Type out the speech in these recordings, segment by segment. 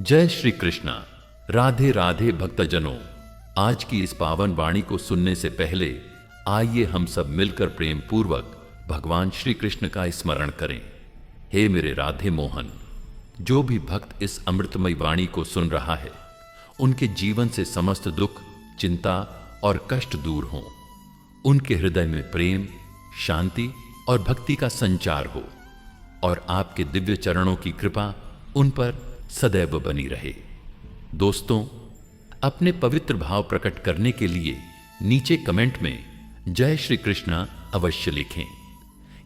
जय श्री कृष्णा। राधे राधे भक्तजनों, आज की इस पावन वाणी को सुनने से पहले आइए हम सब मिलकर प्रेम पूर्वक भगवान श्री कृष्ण का स्मरण करें। हे मेरे राधे मोहन, जो भी भक्त इस अमृतमय वाणी को सुन रहा है, उनके जीवन से समस्त दुख, चिंता और कष्ट दूर हों। उनके हृदय में प्रेम, शांति और भक्ति का संचार हो और आपके दिव्य चरणों की कृपा उन पर सदैव बनी रहे। दोस्तों, अपने पवित्र भाव प्रकट करने के लिए नीचे कमेंट में जय श्री कृष्णा अवश्य लिखें।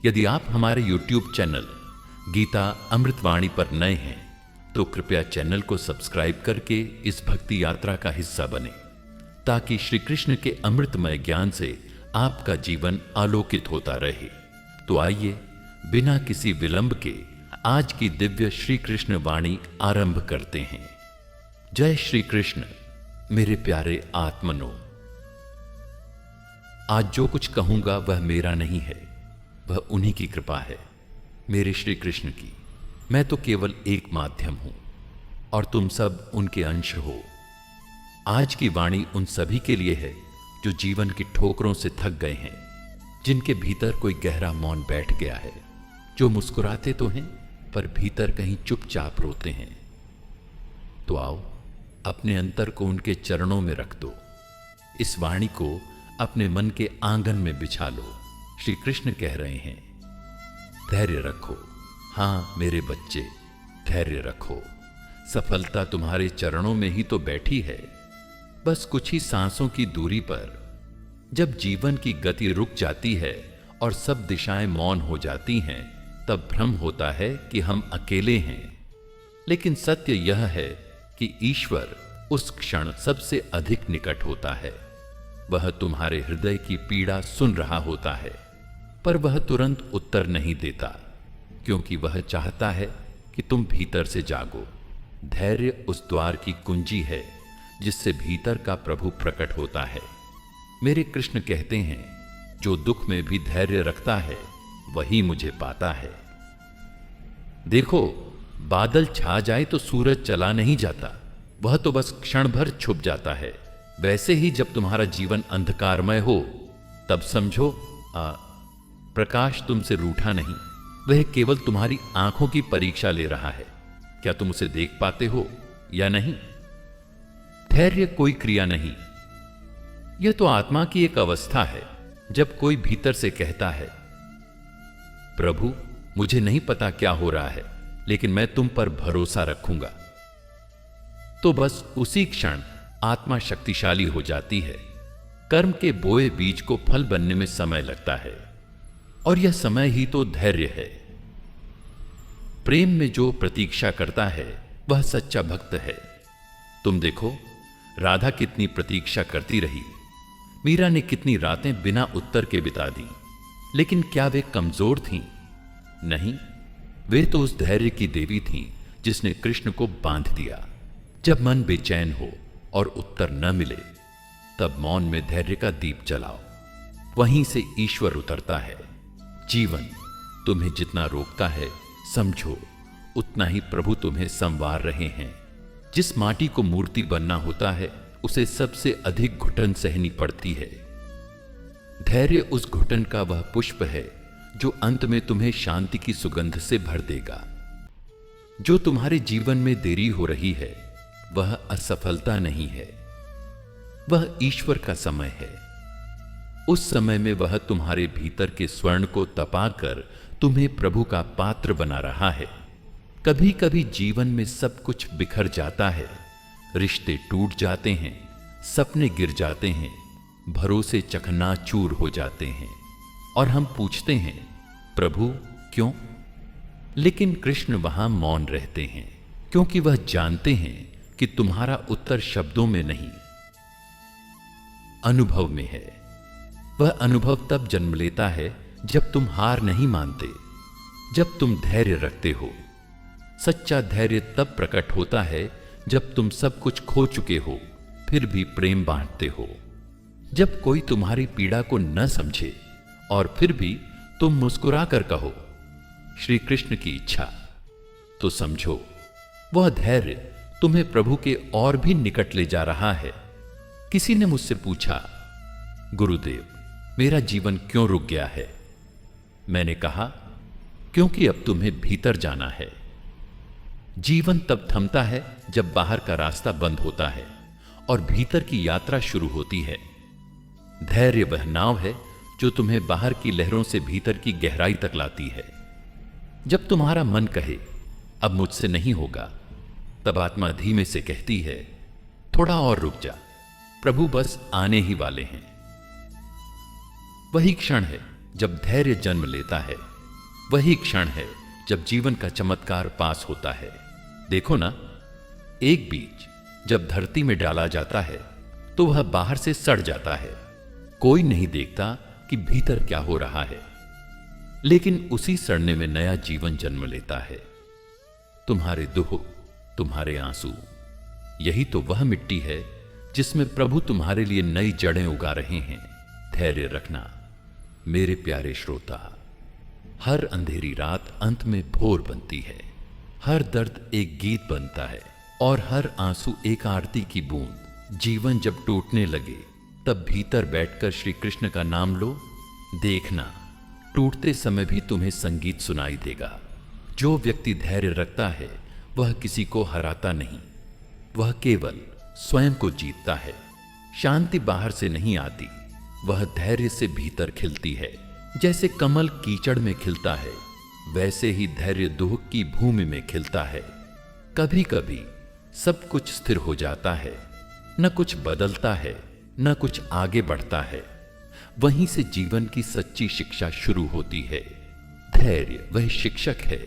यदि आप हमारे YouTube चैनल गीता अमृतवाणी पर नए हैं तो कृपया चैनल को सब्सक्राइब करके इस भक्ति यात्रा का हिस्सा बने, ताकि श्री कृष्ण के अमृतमय ज्ञान से आपका जीवन आलोकित होता रहे। तो आइए बिना किसी विलंब के आज की दिव्य श्री कृष्ण वाणी आरंभ करते हैं। जय श्री कृष्ण मेरे प्यारे आत्मनो। आज जो कुछ कहूंगा वह मेरा नहीं है, वह उन्हीं की कृपा है, मेरे श्री कृष्ण की। मैं तो केवल एक माध्यम हूं और तुम सब उनके अंश हो। आज की वाणी उन सभी के लिए है जो जीवन की ठोकरों से थक गए हैं, जिनके भीतर कोई गहरा मौन बैठ गया है, जो मुस्कुराते तो हैं पर भीतर कहीं चुपचाप रोते हैं। तो आओ अपने अंतर को उनके चरणों में रख दो। इस वाणी को अपने मन के आंगन में बिछा लो। श्री कृष्ण कह रहे हैं, धैर्य रखो। हां मेरे बच्चे, धैर्य रखो। सफलता तुम्हारे चरणों में ही तो बैठी है। बस कुछ ही सांसों की दूरी पर। जब जीवन की गति रुक जाती है और सब दिशाएं मौन हो जाती हैं, तब भ्रम होता है कि हम अकेले हैं। लेकिन सत्य यह है कि ईश्वर उस क्षण सबसे अधिक निकट होता है। वह तुम्हारे हृदय की पीड़ा सुन रहा होता है, पर वह तुरंत उत्तर नहीं देता, क्योंकि वह चाहता है कि तुम भीतर से जागो। धैर्य उस द्वार की कुंजी है जिससे भीतर का प्रभु प्रकट होता है। मेरे कृष्ण कहते हैं, जो दुख में भी धैर्य रखता है वही मुझे पाता है। देखो, बादल छा जाए तो सूरज चला नहीं जाता, वह तो बस क्षण भर छुप जाता है। वैसे ही जब तुम्हारा जीवन अंधकारमय हो, तब समझो प्रकाश तुमसे रूठा नहीं, वह केवल तुम्हारी आंखों की परीक्षा ले रहा है। क्या तुम उसे देख पाते हो या नहीं? धैर्य कोई क्रिया नहीं, यह तो आत्मा की एक अवस्था है। जब कोई भीतर से कहता है, प्रभु मुझे नहीं पता क्या हो रहा है, लेकिन मैं तुम पर भरोसा रखूंगा, तो बस उसी क्षण आत्मा शक्तिशाली हो जाती है। कर्म के बोए बीज को फल बनने में समय लगता है, और यह समय ही तो धैर्य है। प्रेम में जो प्रतीक्षा करता है वह सच्चा भक्त है। तुम देखो, राधा कितनी प्रतीक्षा करती रही, मीरा ने कितनी रातें बिना उत्तर के बिता दी, लेकिन क्या वे कमजोर थीं? नहीं, वे तो उस धैर्य की देवी थीं जिसने कृष्ण को बांध दिया। जब मन बेचैन हो और उत्तर न मिले, तब मौन में धैर्य का दीप जलाओ, वहीं से ईश्वर उतरता है। जीवन तुम्हें जितना रोकता है, समझो उतना ही प्रभु तुम्हें संवार रहे हैं। जिस माटी को मूर्ति बनना होता है, उसे सबसे अधिक घुटन सहनी पड़ती है। धैर्य उस घुटन का वह पुष्प है जो अंत में तुम्हें शांति की सुगंध से भर देगा। जो तुम्हारे जीवन में देरी हो रही है, वह असफलता नहीं है, वह ईश्वर का समय है। उस समय में वह तुम्हारे भीतर के स्वर्ण को तपाकर तुम्हें प्रभु का पात्र बना रहा है। कभी कभी जीवन में सब कुछ बिखर जाता है, रिश्ते टूट जाते हैं, सपने गिर जाते हैं, भरोसे चकनाचूर हो जाते हैं, और हम पूछते हैं, प्रभु क्यों? लेकिन कृष्ण वहां मौन रहते हैं, क्योंकि वह जानते हैं कि तुम्हारा उत्तर शब्दों में नहीं, अनुभव में है। वह अनुभव तब जन्म लेता है जब तुम हार नहीं मानते, जब तुम धैर्य रखते हो। सच्चा धैर्य तब प्रकट होता है जब तुम सब कुछ खो चुके हो, फिर भी प्रेम बांटते हो। जब कोई तुम्हारी पीड़ा को न समझे और फिर भी तुम मुस्कुरा कर कहो, श्री कृष्ण की इच्छा, तो समझो वह धैर्य तुम्हें प्रभु के और भी निकट ले जा रहा है। किसी ने मुझसे पूछा, गुरुदेव, मेरा जीवन क्यों रुक गया है? मैंने कहा, क्योंकि अब तुम्हें भीतर जाना है। जीवन तब थमता है जब बाहर का रास्ता बंद होता है और भीतर की यात्रा शुरू होती है। धैर्य वह नाव है जो तुम्हें बाहर की लहरों से भीतर की गहराई तक लाती है। जब तुम्हारा मन कहे अब मुझसे नहीं होगा, तब आत्मा धीमे से कहती है, थोड़ा और रुक जा, प्रभु बस आने ही वाले हैं। वही क्षण है जब धैर्य जन्म लेता है। वही क्षण है जब जीवन का चमत्कार पास होता है। देखो ना, एक बीज जब धरती में डाला जाता है तो वह बाहर से सड़ जाता है। कोई नहीं देखता कि भीतर क्या हो रहा है, लेकिन उसी सड़ने में नया जीवन जन्म लेता है। तुम्हारे दुख, तुम्हारे आंसू, यही तो वह मिट्टी है जिसमें प्रभु तुम्हारे लिए नई जड़ें उगा रहे हैं। धैर्य रखना मेरे प्यारे श्रोता। हर अंधेरी रात अंत में भोर बनती है, हर दर्द एक गीत बनता है और हर आंसू एक आरती की बूंद। जीवन जब टूटने लगे तब भीतर बैठकर श्री कृष्ण का नाम लो। देखना, टूटते समय भी तुम्हें संगीत सुनाई देगा। जो व्यक्ति धैर्य रखता है वह किसी को हराता नहीं, वह केवल स्वयं को जीतता है। शांति बाहर से नहीं आती, वह धैर्य से भीतर खिलती है। जैसे कमल कीचड़ में खिलता है, वैसे ही धैर्य दुख की भूमि में खिलता है। कभी कभी सब कुछ स्थिर हो जाता है, न कुछ बदलता है, न कुछ आगे बढ़ता है। वहीं से जीवन की सच्ची शिक्षा शुरू होती है। धैर्य वह शिक्षक है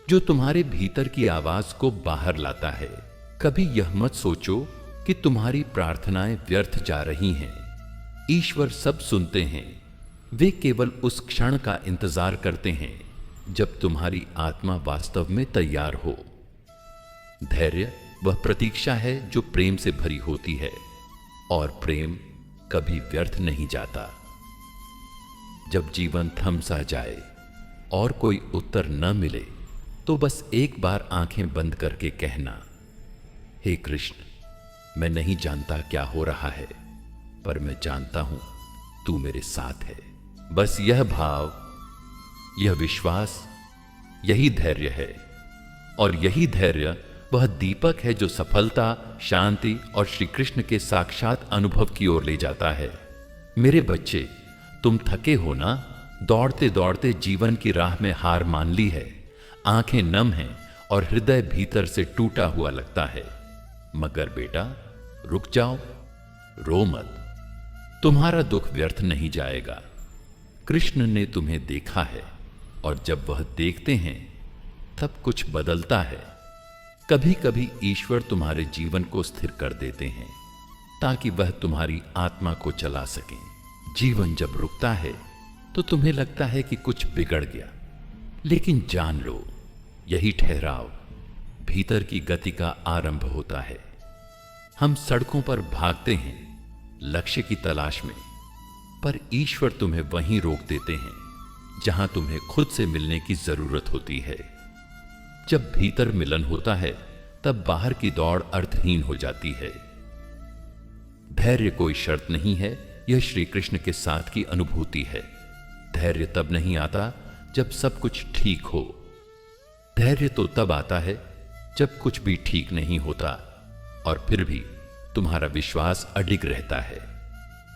जो तुम्हारे भीतर की आवाज को बाहर लाता है। कभी यह मत सोचो कि तुम्हारी प्रार्थनाएं व्यर्थ जा रही हैं। ईश्वर सब सुनते हैं। वे केवल उस क्षण का इंतजार करते हैं जब तुम्हारी आत्मा वास्तव में तैयार हो। धैर्य वह प्रतीक्षा है जो प्रेम से भरी होती है, और प्रेम कभी व्यर्थ नहीं जाता। जब जीवन थम सा जाए और कोई उत्तर न मिले, तो बस एक बार आंखें बंद करके कहना, हे कृष्ण, मैं नहीं जानता क्या हो रहा है, पर मैं जानता हूं तू मेरे साथ है। बस यह भाव, यह विश्वास, यही धैर्य है। और यही धैर्य वह दीपक है जो सफलता, शांति और श्री कृष्ण के साक्षात अनुभव की ओर ले जाता है। मेरे बच्चे, तुम थके हो ना? दौड़ते दौड़ते जीवन की राह में हार मान ली है। आंखें नम हैं और हृदय भीतर से टूटा हुआ लगता है। मगर बेटा, रुक जाओ, रो मत। तुम्हारा दुख व्यर्थ नहीं जाएगा। कृष्ण ने तुम्हें देखा है, और जब वह देखते हैं तब कुछ बदलता है। कभी कभी ईश्वर तुम्हारे जीवन को स्थिर कर देते हैं ताकि वह तुम्हारी आत्मा को चला सकें। जीवन जब रुकता है तो तुम्हें लगता है कि कुछ बिगड़ गया, लेकिन जान लो, यही ठहराव भीतर की गति का आरंभ होता है। हम सड़कों पर भागते हैं लक्ष्य की तलाश में, पर ईश्वर तुम्हें वहीं रोक देते हैं जहां तुम्हें खुद से मिलने की जरूरत होती है। जब भीतर मिलन होता है तब बाहर की दौड़ अर्थहीन हो जाती है। धैर्य कोई शर्त नहीं है, यह श्री कृष्ण के साथ की अनुभूति है। धैर्य तब नहीं आता जब सब कुछ ठीक हो। धैर्य तो तब आता है जब कुछ भी ठीक नहीं होता और फिर भी तुम्हारा विश्वास अडिग रहता है।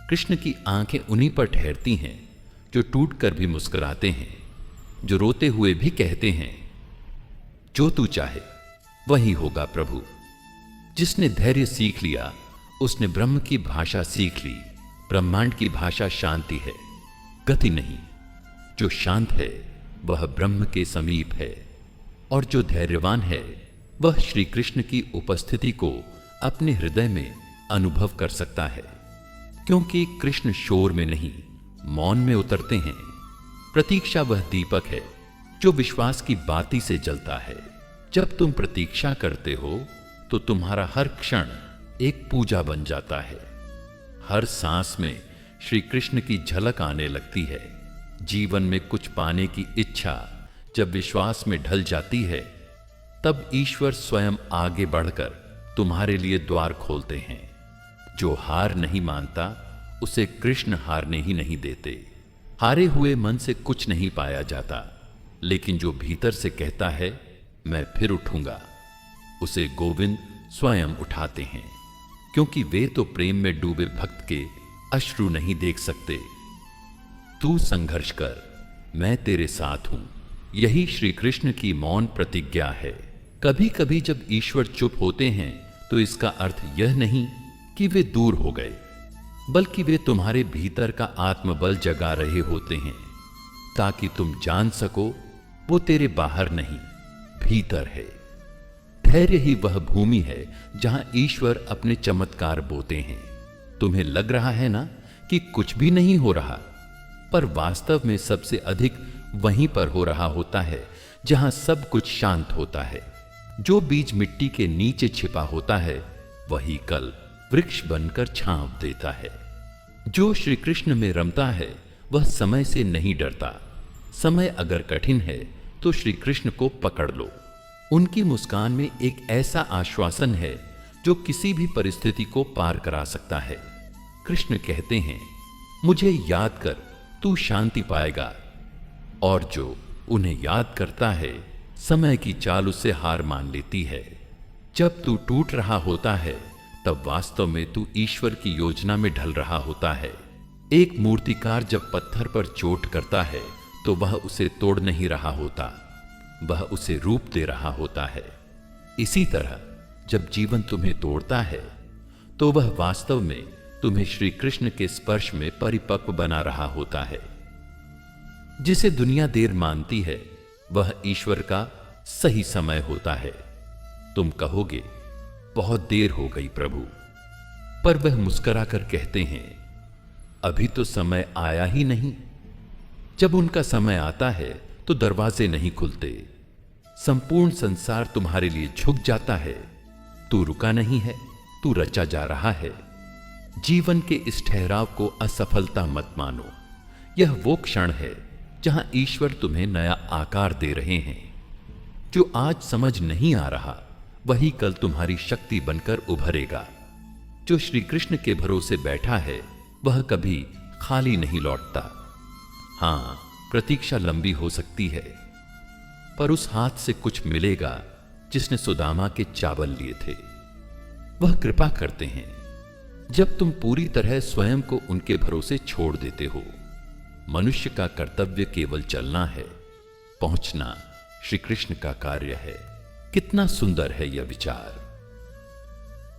कृष्ण की आंखें उन्हीं पर ठहरती हैं जो टूटकर भी मुस्कुराते हैं, जो रोते हुए भी कहते हैं, जो तू चाहे वही होगा प्रभु। जिसने धैर्य सीख लिया उसने ब्रह्म की भाषा सीख ली। ब्रह्मांड की भाषा शांति है, गति नहीं। जो शांत है वह ब्रह्म के समीप है, और जो धैर्यवान है वह श्री कृष्ण की उपस्थिति को अपने हृदय में अनुभव कर सकता है। क्योंकि कृष्ण शोर में नहीं, मौन में उतरते हैं। प्रतीक्षा वह दीपक है जो विश्वास की बाती से जलता है। जब तुम प्रतीक्षा करते हो तो तुम्हारा हर क्षण एक पूजा बन जाता है। हर सांस में श्री कृष्ण की झलक आने लगती है। जीवन में कुछ पाने की इच्छा जब विश्वास में ढल जाती है, तब ईश्वर स्वयं आगे बढ़कर तुम्हारे लिए द्वार खोलते हैं। जो हार नहीं मानता उसे कृष्ण हारने ही नहीं देते। हारे हुए मन से कुछ नहीं पाया जाता, लेकिन जो भीतर से कहता है मैं फिर उठूंगा, उसे गोविंद स्वयं उठाते हैं, क्योंकि वे तो प्रेम में डूबे भक्त के अश्रु नहीं देख सकते। तू संघर्ष कर, मैं तेरे साथ हूं, यही श्री कृष्ण की मौन प्रतिज्ञा है। कभी कभी जब ईश्वर चुप होते हैं तो इसका अर्थ यह नहीं कि वे दूर हो गए, बल्कि वे तुम्हारे भीतर का आत्मबल जगा रहे होते हैं, ताकि तुम जान सको वो तेरे बाहर नहीं भीतर है। धैर्य ही वह भूमि है जहां ईश्वर अपने चमत्कार बोते हैं। तुम्हें लग रहा है ना कि कुछ भी नहीं हो रहा, पर वास्तव में सबसे अधिक वहीं पर हो रहा होता है जहां सब कुछ शांत होता है। जो बीज मिट्टी के नीचे छिपा होता है वही कल वृक्ष बनकर छांव देता है। जो श्री कृष्ण में रमता है वह समय से नहीं डरता। समय अगर कठिन है तो श्री कृष्ण को पकड़ लो। उनकी मुस्कान में एक ऐसा आश्वासन है जो किसी भी परिस्थिति को पार करा सकता है। कृष्ण कहते हैं, मुझे याद कर, तू शांति पाएगा। और जो उन्हें याद करता है, समय की चाल उससे हार मान लेती है। जब तू टूट रहा होता है तब वास्तव में तू ईश्वर की योजना में ढल रहा होता है। एक मूर्तिकार जब पत्थर पर चोट करता है तो वह उसे तोड़ नहीं रहा होता, वह उसे रूप दे रहा होता है। इसी तरह जब जीवन तुम्हें तोड़ता है तो वह वास्तव में तुम्हें श्री कृष्ण के स्पर्श में परिपक्व बना रहा होता है। जिसे दुनिया देर मानती है वह ईश्वर का सही समय होता है। तुम कहोगे, बहुत देर हो गई प्रभु, पर वह मुस्कुराकर कहते हैं, अभी तो समय आया ही नहीं। जब उनका समय आता है तो दरवाजे नहीं खुलते, संपूर्ण संसार तुम्हारे लिए झुक जाता है। तू रुका नहीं है, तू रचा जा रहा है। जीवन के इस ठहराव को असफलता मत मानो। यह वो क्षण है जहां ईश्वर तुम्हें नया आकार दे रहे हैं। जो आज समझ नहीं आ रहा वही कल तुम्हारी शक्ति बनकर उभरेगा। जो श्री कृष्ण के भरोसे बैठा है वह कभी खाली नहीं लौटता। हां, प्रतीक्षा लंबी हो सकती है, पर उस हाथ से कुछ मिलेगा जिसने सुदामा के चावल लिए थे। वह कृपा करते हैं जब तुम पूरी तरह स्वयं को उनके भरोसे छोड़ देते हो। मनुष्य का कर्तव्य केवल चलना है, पहुंचना श्री कृष्ण का कार्य है। कितना सुंदर है यह विचार।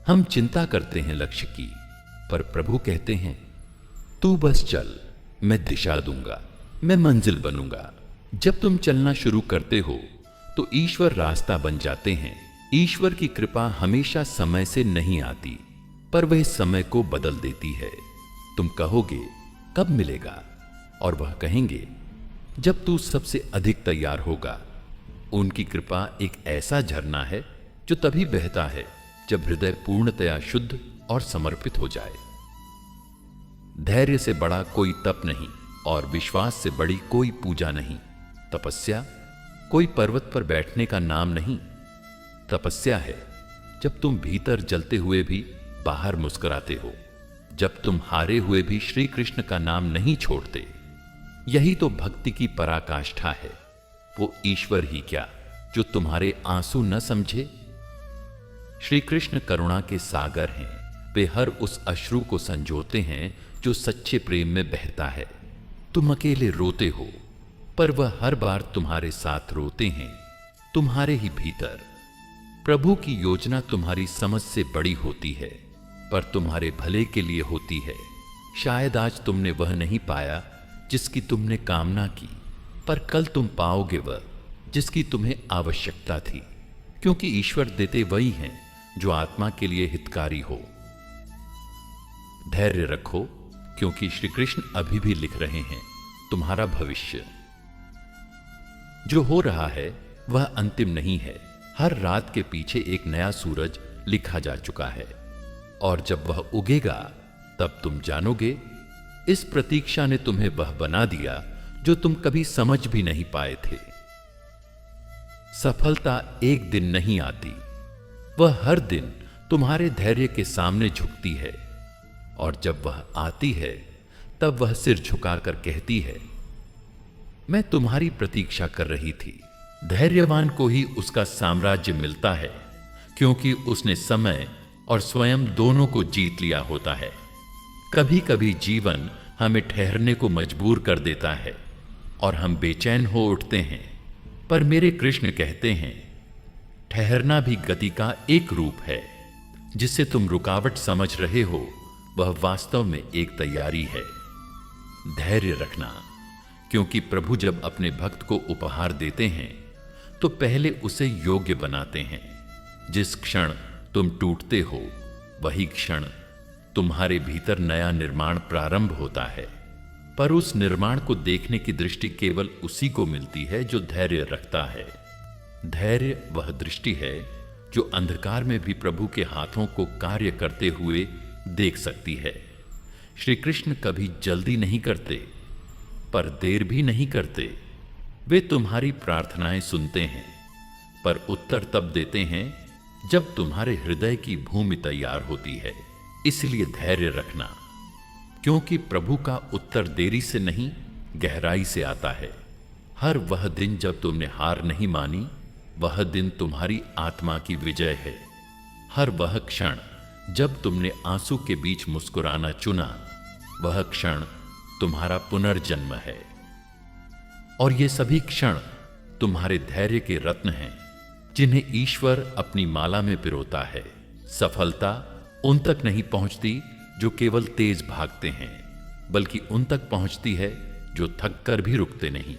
हम चिंता करते हैं लक्ष्य की, पर प्रभु कहते हैं, तू बस चल, मैं दिशा दूंगा, मैं मंजिल बनूंगा। जब तुम चलना शुरू करते हो तो ईश्वर रास्ता बन जाते हैं। ईश्वर की कृपा हमेशा समय से नहीं आती, पर वह समय को बदल देती है। तुम कहोगे, कब मिलेगा? और वह कहेंगे, जब तू सबसे अधिक तैयार होगा। उनकी कृपा एक ऐसा झरना है जो तभी बहता है जब हृदय पूर्णतया शुद्ध और समर्पित हो जाए। धैर्य से बड़ा कोई तप नहीं और विश्वास से बड़ी कोई पूजा नहीं। तपस्या कोई पर्वत पर बैठने का नाम नहीं। तपस्या है जब तुम भीतर जलते हुए भी बाहर मुस्कुराते हो, जब तुम हारे हुए भी श्री कृष्ण का नाम नहीं छोड़ते। यही तो भक्ति की पराकाष्ठा है। वो ईश्वर ही क्या जो तुम्हारे आंसू न समझे। श्री कृष्ण करुणा के सागर हैं। वे हर उस अश्रु को संजोते हैं जो सच्चे प्रेम में बहता है। तुम अकेले रोते हो, पर वह हर बार तुम्हारे साथ रोते हैं, तुम्हारे ही भीतर। प्रभु की योजना तुम्हारी समझ से बड़ी होती है, पर तुम्हारे भले के लिए होती है। शायद आज तुमने वह नहीं पाया जिसकी तुमने कामना की, पर कल तुम पाओगे वह जिसकी तुम्हें आवश्यकता थी, क्योंकि ईश्वर देते वही हैं जो आत्मा के लिए हितकारी हो। धैर्य रखो, क्योंकि श्री कृष्ण अभी भी लिख रहे हैं तुम्हारा भविष्य। जो हो रहा है वह अंतिम नहीं है। हर रात के पीछे एक नया सूरज लिखा जा चुका है, और जब वह उगेगा तब तुम जानोगे इस प्रतीक्षा ने तुम्हें वह बना दिया जो तुम कभी समझ भी नहीं पाए थे। सफलता एक दिन नहीं आती, वह हर दिन तुम्हारे धैर्य के सामने झुकती है, और जब वह आती है तब वह सिर झुकाकर कहती है, मैं तुम्हारी प्रतीक्षा कर रही थी। धैर्यवान को ही उसका साम्राज्य मिलता है, क्योंकि उसने समय और स्वयं दोनों को जीत लिया होता है। कभी कभी जीवन हमें ठहरने को मजबूर कर देता है और हम बेचैन हो उठते हैं, पर मेरे कृष्ण कहते हैं, ठहरना भी गति का एक रूप है। जिसे तुम रुकावट समझ रहे हो वह वास्तव में एक तैयारी है। धैर्य रखना, क्योंकि प्रभु जब अपने भक्त को उपहार देते हैं तो पहले उसे योग्य बनाते हैं। जिस क्षण तुम टूटते हो वही क्षण तुम्हारे भीतर नया निर्माण प्रारंभ होता है, पर उस निर्माण को देखने की दृष्टि केवल उसी को मिलती है जो धैर्य रखता है। धैर्य वह दृष्टि है जो अंधकार में भी प्रभु के हाथों को कार्य करते हुए देख सकती है। श्री कृष्ण कभी जल्दी नहीं करते, पर देर भी नहीं करते। वे तुम्हारी प्रार्थनाएं सुनते हैं, पर उत्तर तब देते हैं जब तुम्हारे हृदय की भूमि तैयार होती है। इसलिए धैर्य रखना, क्योंकि प्रभु का उत्तर देरी से नहीं, गहराई से आता है। हर वह दिन जब तुमने हार नहीं मानी, वह दिन तुम्हारी आत्मा की विजय है। हर वह क्षण जब तुमने आंसू के बीच मुस्कुराना चुना, वह क्षण तुम्हारा पुनर्जन्म है। और ये सभी क्षण तुम्हारे धैर्य के रत्न हैं, जिन्हें ईश्वर अपनी माला में पिरोता है। सफलता उन तक नहीं पहुंचती जो केवल तेज भागते हैं, बल्कि उन तक पहुंचती है जो थक कर भी रुकते नहीं,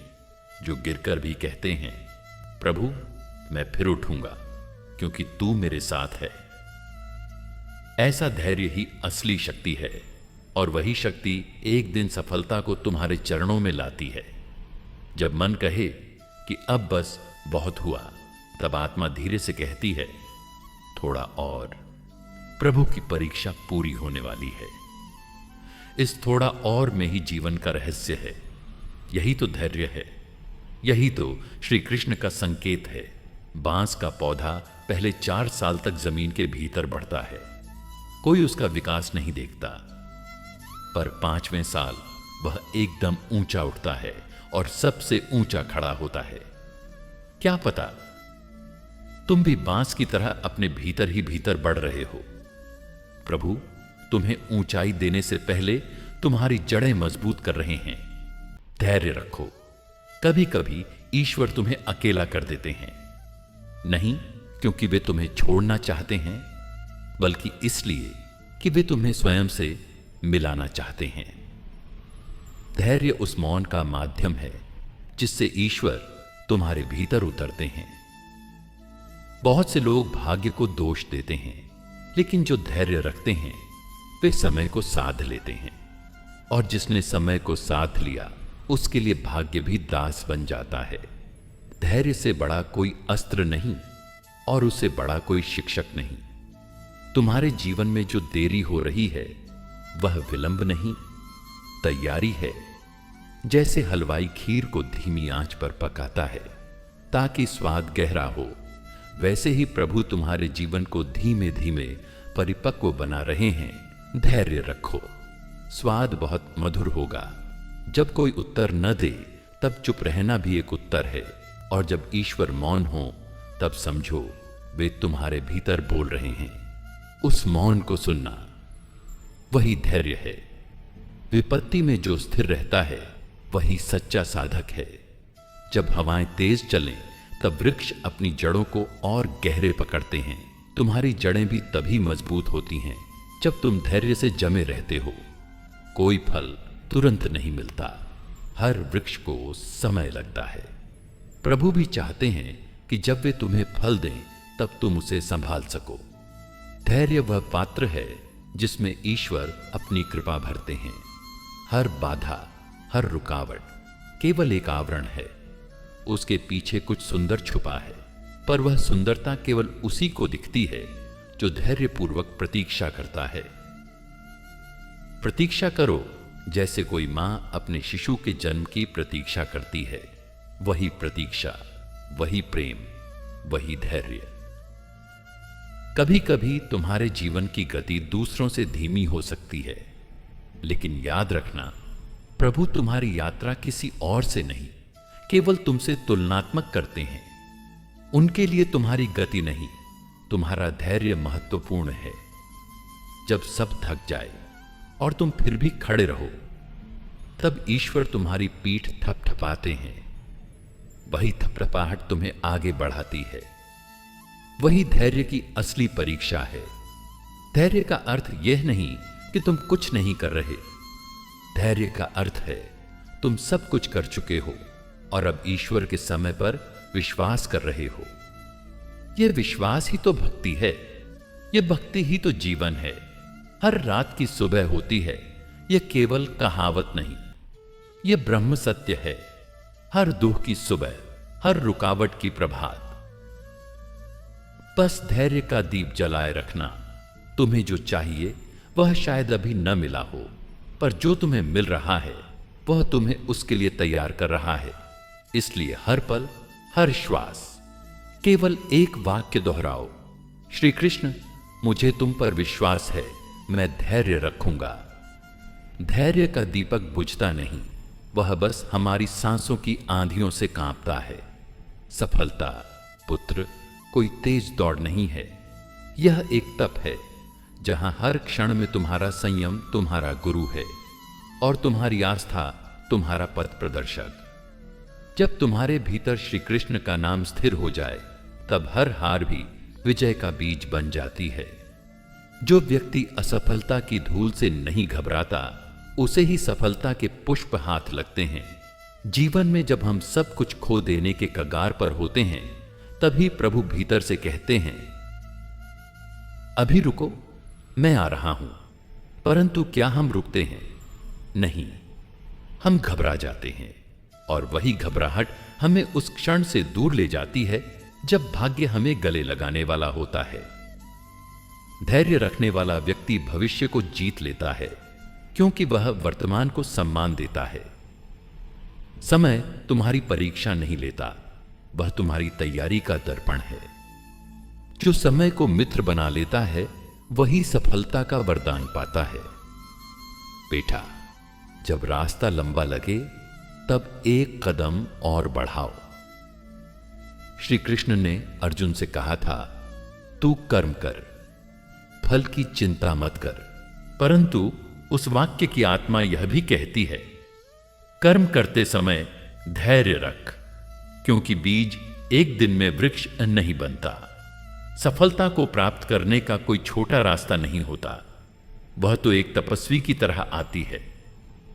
जो गिरकर भी कहते हैं, प्रभु मैं फिर उठूंगा, क्योंकि तू मेरे साथ है। ऐसा धैर्य ही असली शक्ति है, और वही शक्ति एक दिन सफलता को तुम्हारे चरणों में लाती है। जब मन कहे कि अब बस बहुत हुआ, तब आत्मा धीरे से कहती है, थोड़ा और। प्रभु की परीक्षा पूरी होने वाली है। इस थोड़ा और में ही जीवन का रहस्य है। यही तो धैर्य है, यही तो श्री कृष्ण का संकेत है। बांस का पौधा पहले 4 साल तक जमीन के भीतर बढ़ता है, कोई उसका विकास नहीं देखता, पर 5वें साल वह एकदम ऊंचा उठता है और सबसे ऊंचा खड़ा होता है। क्या पता तुम भी बांस की तरह अपने भीतर ही भीतर बढ़ रहे हो। प्रभु तुम्हें ऊंचाई देने से पहले तुम्हारी जड़ें मजबूत कर रहे हैं। धैर्य रखो। कभी कभी ईश्वर तुम्हें अकेला कर देते हैं, नहीं क्योंकि वे तुम्हें छोड़ना चाहते हैं, बल्कि इसलिए कि वे तुम्हें स्वयं से मिलाना चाहते हैं। धैर्य उस मौन का माध्यम है जिससे ईश्वर तुम्हारे भीतर उतरते हैं। बहुत से लोग भाग्य को दोष देते हैं, लेकिन जो धैर्य रखते हैं वे समय को साध लेते हैं, और जिसने समय को साध लिया उसके लिए भाग्य भी दास बन जाता है। धैर्य से बड़ा कोई अस्त्र नहीं, और उससे बड़ा कोई शिक्षक नहीं। तुम्हारे जीवन में जो देरी हो रही है वह विलंब नहीं, तैयारी है। जैसे हलवाई खीर को धीमी आंच पर पकाता है ताकि स्वाद गहरा हो, वैसे ही प्रभु तुम्हारे जीवन को धीमे धीमे परिपक्व बना रहे हैं। धैर्य रखो। स्वाद बहुत मधुर होगा। जब कोई उत्तर न दे तब चुप रहना भी एक उत्तर है, और जब ईश्वर मौन हो तब समझो वे तुम्हारे भीतर बोल रहे हैं। उस मौन को सुनना वही धैर्य है। विपत्ति में जो स्थिर रहता है वही सच्चा साधक है। जब हवाएं तेज चलें तब वृक्ष अपनी जड़ों को और गहरे पकड़ते हैं। तुम्हारी जड़ें भी तभी मजबूत होती हैं जब तुम धैर्य से जमे रहते हो। कोई फल तुरंत नहीं मिलता, हर वृक्ष को समय लगता है। प्रभु भी चाहते हैं कि जब वे तुम्हें फल दें तब तुम उसे संभाल सको। धैर्य वह पात्र है जिसमें ईश्वर अपनी कृपा भरते हैं। हर बाधा, हर रुकावट केवल एक आवरण है, उसके पीछे कुछ सुंदर छुपा है, पर वह सुंदरता केवल उसी को दिखती है जो धैर्यपूर्वक प्रतीक्षा करता है। प्रतीक्षा करो जैसे कोई मां अपने शिशु के जन्म की प्रतीक्षा करती है। वही प्रतीक्षा, वही प्रेम, वही धैर्य। कभी कभी तुम्हारे जीवन की गति दूसरों से धीमी हो सकती है, लेकिन याद रखना, प्रभु तुम्हारी यात्रा किसी और से नहीं, केवल तुमसे तुलनात्मक करते हैं। उनके लिए तुम्हारी गति नहीं, तुम्हारा धैर्य महत्वपूर्ण है। जब सब थक जाए और तुम फिर भी खड़े रहो, तब ईश्वर तुम्हारी पीठ थपथपाते हैं। वही थपथपाहट तुम्हें आगे बढ़ाती है। वही धैर्य की असली परीक्षा है। धैर्य का अर्थ यह नहीं कि तुम कुछ नहीं कर रहे। धैर्य का अर्थ है तुम सब कुछ कर चुके हो और अब ईश्वर के समय पर विश्वास कर रहे हो। यह विश्वास ही तो भक्ति है। यह भक्ति ही तो जीवन है। हर रात की सुबह होती है। यह केवल कहावत नहीं, यह ब्रह्म सत्य है। हर दुख की सुबह, हर रुकावट की प्रभात। बस धैर्य का दीप जलाए रखना। तुम्हें जो चाहिए वह शायद अभी न मिला हो, पर जो तुम्हें मिल रहा है वह तुम्हें उसके लिए तैयार कर रहा है। इसलिए हर पल, हर श्वास केवल एक वाक्य दोहराओ, श्री कृष्ण, मुझे तुम पर विश्वास है, मैं धैर्य रखूंगा। धैर्य का दीपक बुझता नहीं, वह बस हमारी सांसों की आंधियों से कांपता है। सफलता, पुत्र, कोई तेज दौड़ नहीं है। यह एक तप है जहां हर क्षण में तुम्हारा संयम तुम्हारा गुरु है और तुम्हारी आस्था तुम्हारा पथ प्रदर्शक। जब तुम्हारे भीतर श्री कृष्ण का नाम स्थिर हो जाए, तब हर हार भी विजय का बीज बन जाती है। जो व्यक्ति असफलता की धूल से नहीं घबराता, उसे ही सफलता के पुष्प हाथ लगते हैं। जीवन में जब हम सब कुछ खो देने के कगार पर होते हैं, तभी प्रभु भीतर से कहते हैं, अभी रुको, मैं आ रहा हूं। परंतु क्या हम रुकते हैं? नहीं, हम घबरा जाते हैं और वही घबराहट हमें उस क्षण से दूर ले जाती है जब भाग्य हमें गले लगाने वाला होता है। धैर्य रखने वाला व्यक्ति भविष्य को जीत लेता है, क्योंकि वह वर्तमान को सम्मान देता है। समय तुम्हारी परीक्षा नहीं लेता, वह तुम्हारी तैयारी का दर्पण है। जो समय को मित्र बना लेता है, वही सफलता का वरदान पाता है। बेटा, जब रास्ता लंबा लगे, तब एक कदम और बढ़ाओ। श्री कृष्ण ने अर्जुन से कहा था, तू कर्म कर, फल की चिंता मत कर। परंतु उस वाक्य की आत्मा यह भी कहती है, कर्म करते समय धैर्य रख, क्योंकि बीज एक दिन में वृक्ष नहीं बनता। सफलता को प्राप्त करने का कोई छोटा रास्ता नहीं होता। वह तो एक तपस्वी की तरह आती है।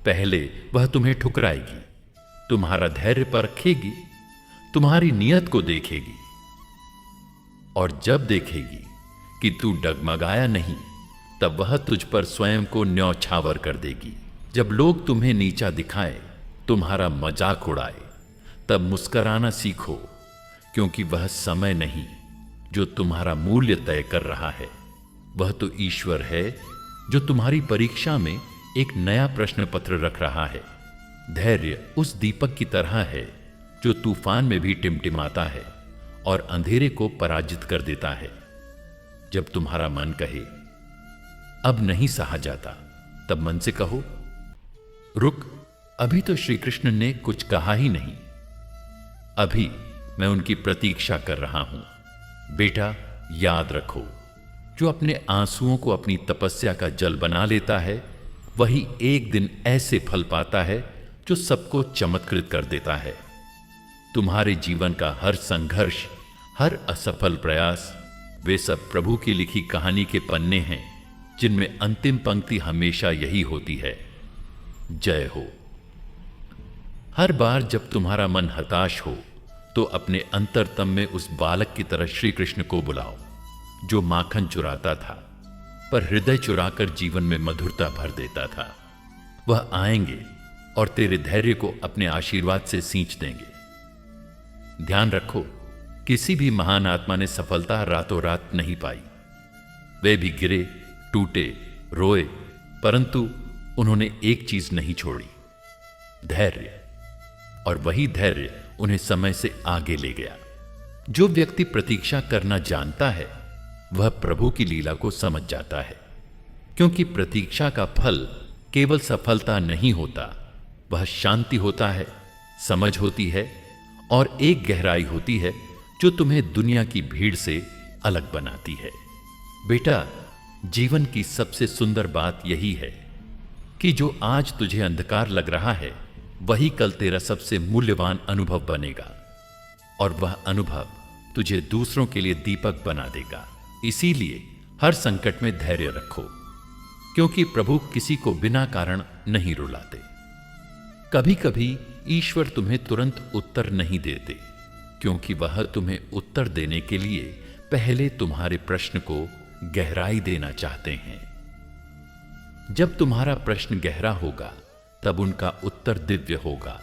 पहले वह तुम्हें ठुकराएगी, तुम्हारा धैर्य परखेगी, तुम्हारी नियत को देखेगी, और जब देखेगी कि तू डगमगाया नहीं, तब वह तुझ पर स्वयं को न्यौछावर कर देगी। जब लोग तुम्हें नीचा दिखाएं, तुम्हारा मजाक उड़ाए, तब मुस्कराना सीखो, क्योंकि वह समय नहीं जो तुम्हारा मूल्य तय कर रहा है। वह तो ईश्वर है जो तुम्हारी परीक्षा में एक नया प्रश्न पत्र रख रहा है। धैर्य उस दीपक की तरह है जो तूफान में भी टिमटिमाता है और अंधेरे को पराजित कर देता है। जब तुम्हारा मन कहे अब नहीं सहा जाता, तब मन से कहो, रुक, अभी तो श्री कृष्ण ने कुछ कहा ही नहीं। अभी मैं उनकी प्रतीक्षा कर रहा हूं। बेटा, याद रखो, जो अपने आंसुओं को अपनी तपस्या का जल बना लेता है, वही एक दिन ऐसे फल पाता है जो सबको चमत्कृत कर देता है। तुम्हारे जीवन का हर संघर्ष, हर असफल प्रयास, वे सब प्रभु की लिखी कहानी के पन्ने हैं, जिनमें अंतिम पंक्ति हमेशा यही होती है, जय हो। हर बार जब तुम्हारा मन हताश हो, तो अपने अंतरतम में उस बालक की तरह श्री कृष्ण को बुलाओ, जो माखन चुराता था पर हृदय चुराकर जीवन में मधुरता भर देता था। वह आएंगे और तेरे धैर्य को अपने आशीर्वाद से सींच देंगे। ध्यान रखो, किसी भी महान आत्मा ने सफलता रातों रात नहीं पाई। वे भी गिरे, टूटे, रोए, परंतु उन्होंने एक चीज नहीं छोड़ी, धैर्य। और वही धैर्य उन्हें समय से आगे ले गया। जो व्यक्ति प्रतीक्षा करना जानता है, वह प्रभु की लीला को समझ जाता है, क्योंकि प्रतीक्षा का फल केवल सफलता नहीं होता, वह शांति होता है, समझ होती है और एक गहराई होती है जो तुम्हें दुनिया की भीड़ से अलग बनाती है। बेटा, जीवन की सबसे सुंदर बात यही है कि जो आज तुझे अंधकार लग रहा है वही कल तेरा सबसे मूल्यवान अनुभव बनेगा, और वह अनुभव तुझे दूसरों के लिए दीपक बना देगा। इसीलिए हर संकट में धैर्य रखो, क्योंकि प्रभु किसी को बिना कारण नहीं रुलाते। कभी कभी ईश्वर तुम्हें तुरंत उत्तर नहीं देते, क्योंकि वह तुम्हें उत्तर देने के लिए पहले तुम्हारे प्रश्न को गहराई देना चाहते हैं। जब तुम्हारा प्रश्न गहरा होगा तब उनका उत्तर दिव्य होगा,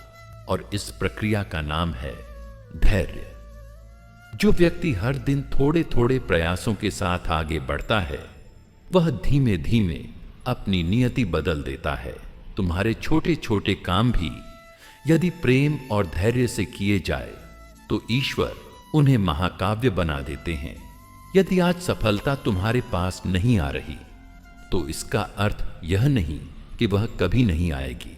और इस प्रक्रिया का नाम है धैर्य। जो व्यक्ति हर दिन थोड़े थोड़े प्रयासों के साथ आगे बढ़ता है वह धीमे धीमे अपनी नियति बदल देता है। तुम्हारे छोटे छोटे काम भी यदि प्रेम और धैर्य से किए जाए तो ईश्वर उन्हें महाकाव्य बना देते हैं। यदि आज सफलता तुम्हारे पास नहीं आ रही तो इसका अर्थ यह नहीं कि वह कभी नहीं आएगी।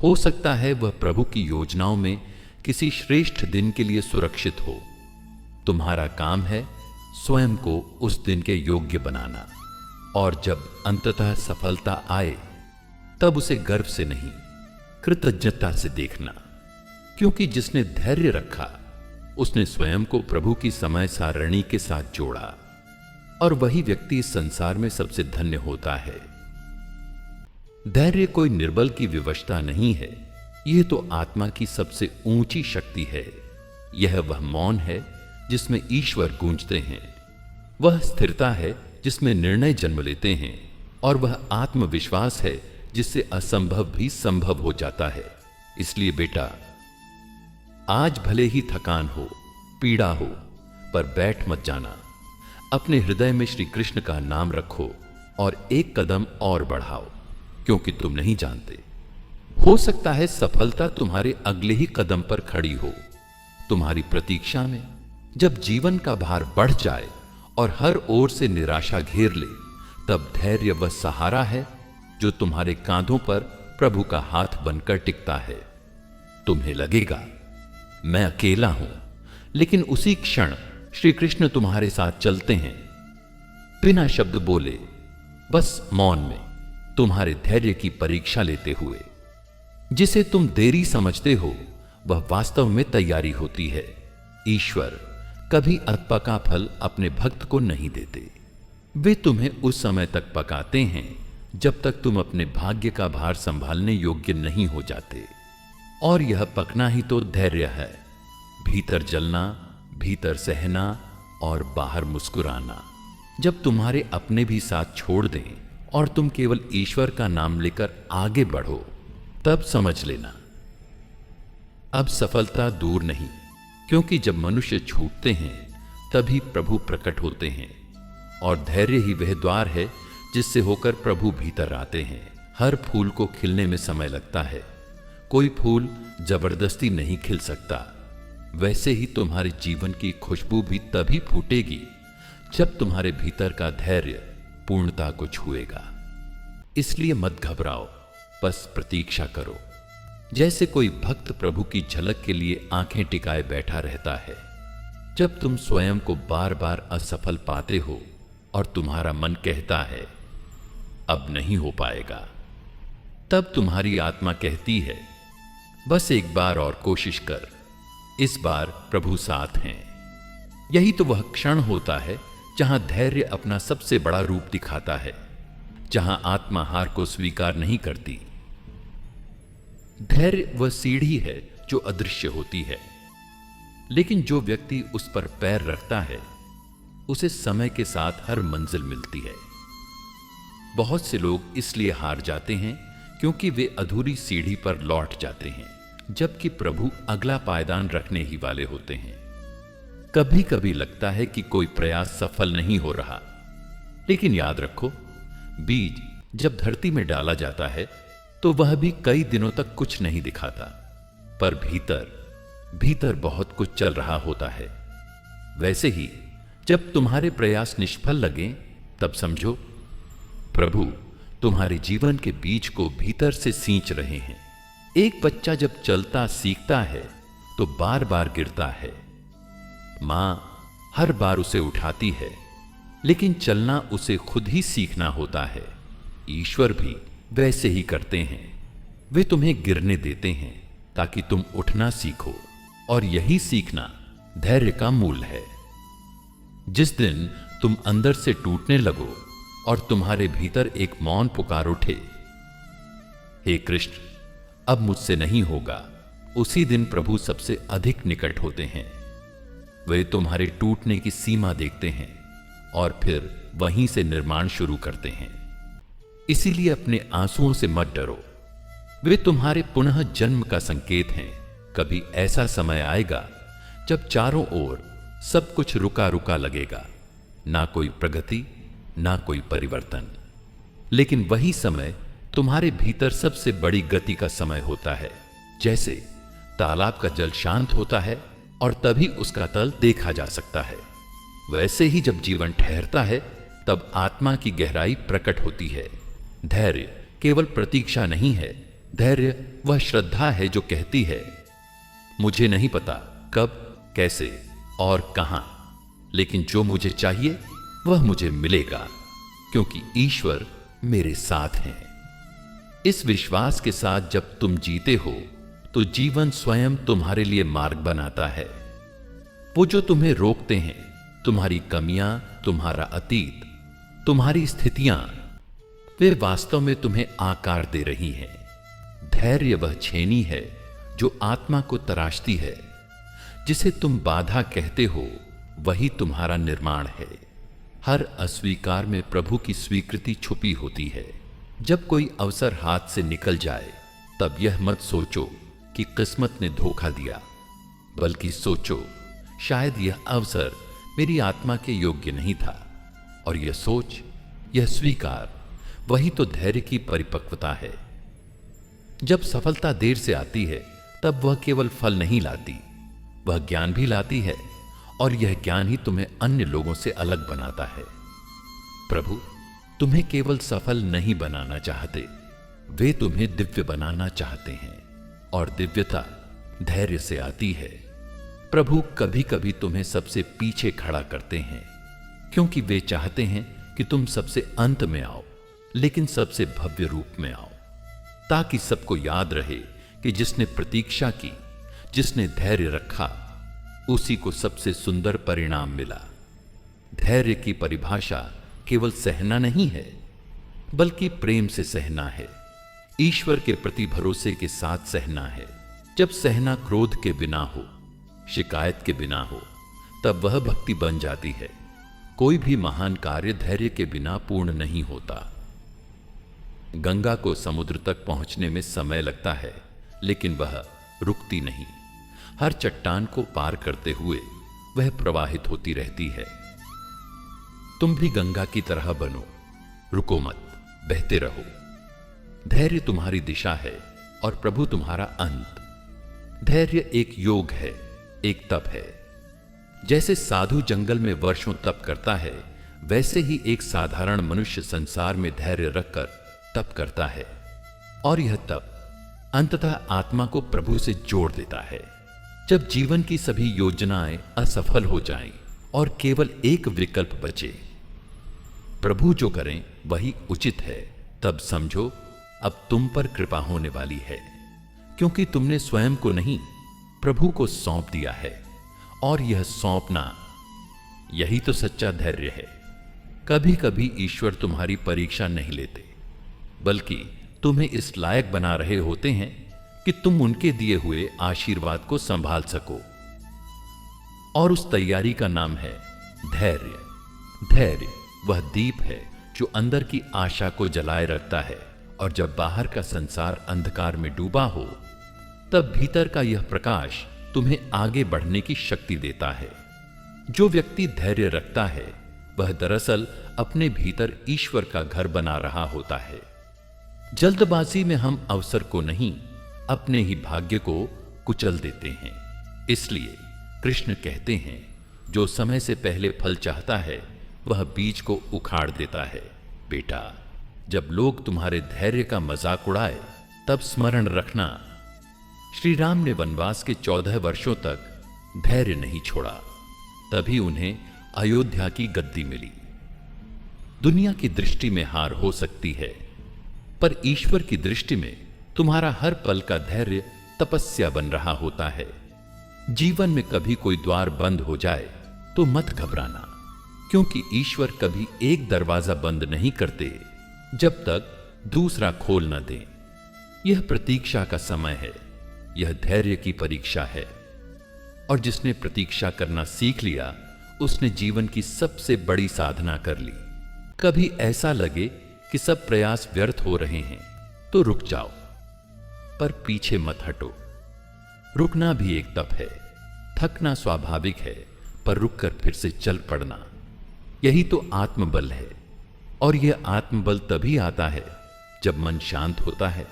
हो सकता है वह प्रभु की योजनाओं में किसी श्रेष्ठ दिन के लिए सुरक्षित हो। तुम्हारा काम है स्वयं को उस दिन के योग्य बनाना, और जब अंततः सफलता आए तब उसे गर्व से नहीं, कृतज्ञता से देखना, क्योंकि जिसने धैर्य रखा उसने स्वयं को प्रभु की समय सारणी के साथ जोड़ा, और वही व्यक्ति इस संसार में सबसे धन्य होता है। धैर्य कोई निर्बल की विवशता नहीं है, यह तो आत्मा की सबसे ऊंची शक्ति है। यह वह मौन है जिसमें ईश्वर गूंजते हैं, वह स्थिरता है जिसमें निर्णय जन्म लेते हैं, और वह आत्मविश्वास है जिससे असंभव भी संभव हो जाता है। इसलिए बेटा, आज भले ही थकान हो, पीड़ा हो, पर बैठ मत जाना। अपने हृदय में श्री कृष्ण का नाम रखो और एक कदम और बढ़ाओ, क्योंकि तुम नहीं जानते, हो सकता है सफलता तुम्हारे अगले ही कदम पर खड़ी हो। तुम्हारी प्रतीक्षा में जब जीवन का भार बढ़ जाए और हर ओर से निराशा घेर ले, तब धैर्य वह सहारा है जो तुम्हारे कांधों पर प्रभु का हाथ बनकर टिकता है। तुम्हें लगेगा मैं अकेला हूं, लेकिन उसी क्षण श्री कृष्ण तुम्हारे साथ चलते हैं, बिना शब्द बोले, बस मौन में, तुम्हारे धैर्य की परीक्षा लेते हुए। जिसे तुम देरी समझते हो वह वास्तव में तैयारी होती है। ईश्वर कभी अधपका फल अपने भक्त को नहीं देते। वे तुम्हें उस समय तक पकाते हैं जब तक तुम अपने भाग्य का भार संभालने योग्य नहीं हो जाते। और यह पकना ही तो धैर्य है। भीतर जलना, भीतर सहना और बाहर मुस्कुराना। जब तुम्हारे अपने भी साथ छोड़ दें और तुम केवल ईश्वर का नाम लेकर आगे बढ़ो, तब समझ लेना अब सफलता दूर नहीं, क्योंकि जब मनुष्य छूटते हैं तभी प्रभु प्रकट होते हैं, और धैर्य ही वह द्वार है जिससे होकर प्रभु भीतर आते हैं। हर फूल को खिलने में समय लगता है, कोई फूल जबरदस्ती नहीं खिल सकता। वैसे ही तुम्हारे जीवन की खुशबू भी तभी फूटेगी जब तुम्हारे भीतर का धैर्य पूर्णता को छुएगा। इसलिए मत घबराओ, बस प्रतीक्षा करो। जैसे कोई भक्त प्रभु की झलक के लिए आंखें टिकाए बैठा रहता है। जब तुम स्वयं को बार बार असफल पाते हो और तुम्हारा मन कहता है अब नहीं हो पाएगा, तब तुम्हारी आत्मा कहती है बस एक बार और कोशिश कर, इस बार प्रभु साथ हैं। यही तो वह क्षण होता है जहां धैर्य अपना सबसे बड़ा रूप दिखाता है, जहां आत्मा हार को स्वीकार नहीं करती। धैर्य वह सीढ़ी है जो अदृश्य होती है, लेकिन जो व्यक्ति उस पर पैर रखता है उसे समय के साथ हर मंजिल मिलती है। बहुत से लोग इसलिए हार जाते हैं क्योंकि वे अधूरी सीढ़ी पर लौट जाते हैं, जबकि प्रभु अगला पायदान रखने ही वाले होते हैं। कभी कभी लगता है कि कोई प्रयास सफल नहीं हो रहा, लेकिन याद रखो, बीज जब धरती में डाला जाता है तो वह भी कई दिनों तक कुछ नहीं दिखाता, पर भीतर भीतर बहुत कुछ चल रहा होता है। वैसे ही जब तुम्हारे प्रयास निष्फल लगें, तब समझो प्रभु तुम्हारे जीवन के बीज को भीतर से सींच रहे हैं। एक बच्चा जब चलता सीखता है तो बार बार गिरता है। मां हर बार उसे उठाती है, लेकिन चलना उसे खुद ही सीखना होता है। ईश्वर भी वैसे ही करते हैं। वे तुम्हें गिरने देते हैं ताकि तुम उठना सीखो, और यही सीखना धैर्य का मूल है। जिस दिन तुम अंदर से टूटने लगो और तुम्हारे भीतर एक मौन पुकार उठे, हे कृष्ण अब मुझसे नहीं होगा, उसी दिन प्रभु सबसे अधिक निकट होते हैं। वे तुम्हारे टूटने की सीमा देखते हैं और फिर वहीं से निर्माण शुरू करते हैं। इसीलिए अपने आंसुओं से मत डरो, वे तुम्हारे पुनः जन्म का संकेत हैं। कभी ऐसा समय आएगा जब चारों ओर सब कुछ रुका रुका लगेगा, ना कोई प्रगति ना कोई परिवर्तन। लेकिन वही समय तुम्हारे भीतर सबसे बड़ी गति का समय होता है। जैसे तालाब का जल शांत होता है और तभी उसका तल देखा जा सकता है, वैसे ही जब जीवन ठहरता है तब आत्मा की गहराई प्रकट होती है। धैर्य केवल प्रतीक्षा नहीं है, धैर्य वह श्रद्धा है जो कहती है मुझे नहीं पता कब, कैसे और कहां, लेकिन जो मुझे चाहिए वह मुझे मिलेगा, क्योंकि ईश्वर मेरे साथ हैं। इस विश्वास के साथ जब तुम जीते हो तो जीवन स्वयं तुम्हारे लिए मार्ग बनाता है। वो जो तुम्हें रोकते हैं, तुम्हारी कमियां, तुम्हारा अतीत, तुम्हारी स्थितियां, वे वास्तव में तुम्हें आकार दे रही हैं। धैर्य वह छेनी है जो आत्मा को तराशती है। जिसे तुम बाधा कहते हो वही तुम्हारा निर्माण है। हर अस्वीकार में प्रभु की स्वीकृति छुपी होती है। जब कोई अवसर हाथ से निकल जाए तब यह मत सोचो कि किस्मत ने धोखा दिया, बल्कि सोचो शायद यह अवसर मेरी आत्मा के योग्य नहीं था। और यह सोच, यह स्वीकार, वही तो धैर्य की परिपक्वता है। जब सफलता देर से आती है तब वह केवल फल नहीं लाती, वह ज्ञान भी लाती है, और यह ज्ञान ही तुम्हें अन्य लोगों से अलग बनाता है। प्रभु तुम्हें केवल सफल नहीं बनाना चाहते, वे तुम्हें दिव्य बनाना चाहते हैं, और दिव्यता धैर्य से आती है। प्रभु कभी कभी तुम्हें सबसे पीछे खड़ा करते हैं, क्योंकि वे चाहते हैं कि तुम सबसे अंत में आओ, लेकिन सबसे भव्य रूप में आओ, ताकि सबको याद रहे कि जिसने प्रतीक्षा की, जिसने धैर्य रखा, उसी को सबसे सुंदर परिणाम मिला। धैर्य की परिभाषा केवल सहना नहीं है, बल्कि प्रेम से सहना है। ईश्वर के प्रति भरोसे के साथ सहना है। जब सहना क्रोध के बिना हो, शिकायत के बिना हो, तब वह भक्ति बन जाती है। कोई भी महान कार्य धैर्य के बिना पूर्ण नहीं होता। गंगा को समुद्र तक पहुंचने में समय लगता है, लेकिन वह रुकती नहीं। हर चट्टान को पार करते हुए वह प्रवाहित होती रहती है। तुम भी गंगा की तरह बनो, रुको मत, बहते रहो। धैर्य तुम्हारी दिशा है और प्रभु तुम्हारा अंत। धैर्य एक योग है, एक तप है। जैसे साधु जंगल में वर्षों तप करता है, वैसे ही एक साधारण मनुष्य संसार में धैर्य रखकर तप करता है, और यह तप अंततः आत्मा को प्रभु से जोड़ देता है। जब जीवन की सभी योजनाएं असफल हो जाएं और केवल एक विकल्प बचे, प्रभु जो करें वही उचित है, तब समझो अब तुम पर कृपा होने वाली है, क्योंकि तुमने स्वयं को नहीं प्रभु को सौंप दिया है। और यह सौंपना, यही तो सच्चा धैर्य है। कभी कभी ईश्वर तुम्हारी परीक्षा नहीं लेते, बल्कि तुम्हें इस लायक बना रहे होते हैं कि तुम उनके दिए हुए आशीर्वाद को संभाल सको। और उस तैयारी का नाम है धैर्य। धैर्य वह दीप है जो अंदर की आशा को जलाए रखता है, और जब बाहर का संसार अंधकार में डूबा हो, तब भीतर का यह प्रकाश तुम्हें आगे बढ़ने की शक्ति देता है। जो व्यक्ति धैर्य रखता है, वह दरअसल अपने भीतर ईश्वर का घर बना रहा होता है। जल्दबाजी में हम अवसर को नहीं, अपने ही भाग्य को कुचल देते हैं। इसलिए कृष्ण कहते हैं, जो समय से पहले फल चाहता है वह बीज को उखाड़ देता है। बेटा, जब लोग तुम्हारे धैर्य का मजाक उड़ाए तब स्मरण रखना, श्री राम ने वनवास के 14 वर्षों तक धैर्य नहीं छोड़ा, तभी उन्हें अयोध्या की गद्दी मिली। दुनिया की दृष्टि में हार हो सकती है, पर ईश्वर की दृष्टि में तुम्हारा हर पल का धैर्य तपस्या बन रहा होता है। जीवन में कभी कोई द्वार बंद हो जाए तो मत घबराना, क्योंकि ईश्वर कभी एक दरवाजा बंद नहीं करते जब तक दूसरा खोल न दें। यह प्रतीक्षा का समय है, यह धैर्य की परीक्षा है, और जिसने प्रतीक्षा करना सीख लिया उसने जीवन की सबसे बड़ी साधना कर ली। कभी ऐसा लगे कि सब प्रयास व्यर्थ हो रहे हैं तो रुक जाओ, पर पीछे मत हटो। रुकना भी एक तप है। थकना स्वाभाविक है, पर रुककर फिर से चल पड़ना, यही तो आत्मबल है। और यह आत्मबल तभी आता है जब मन शांत होता है,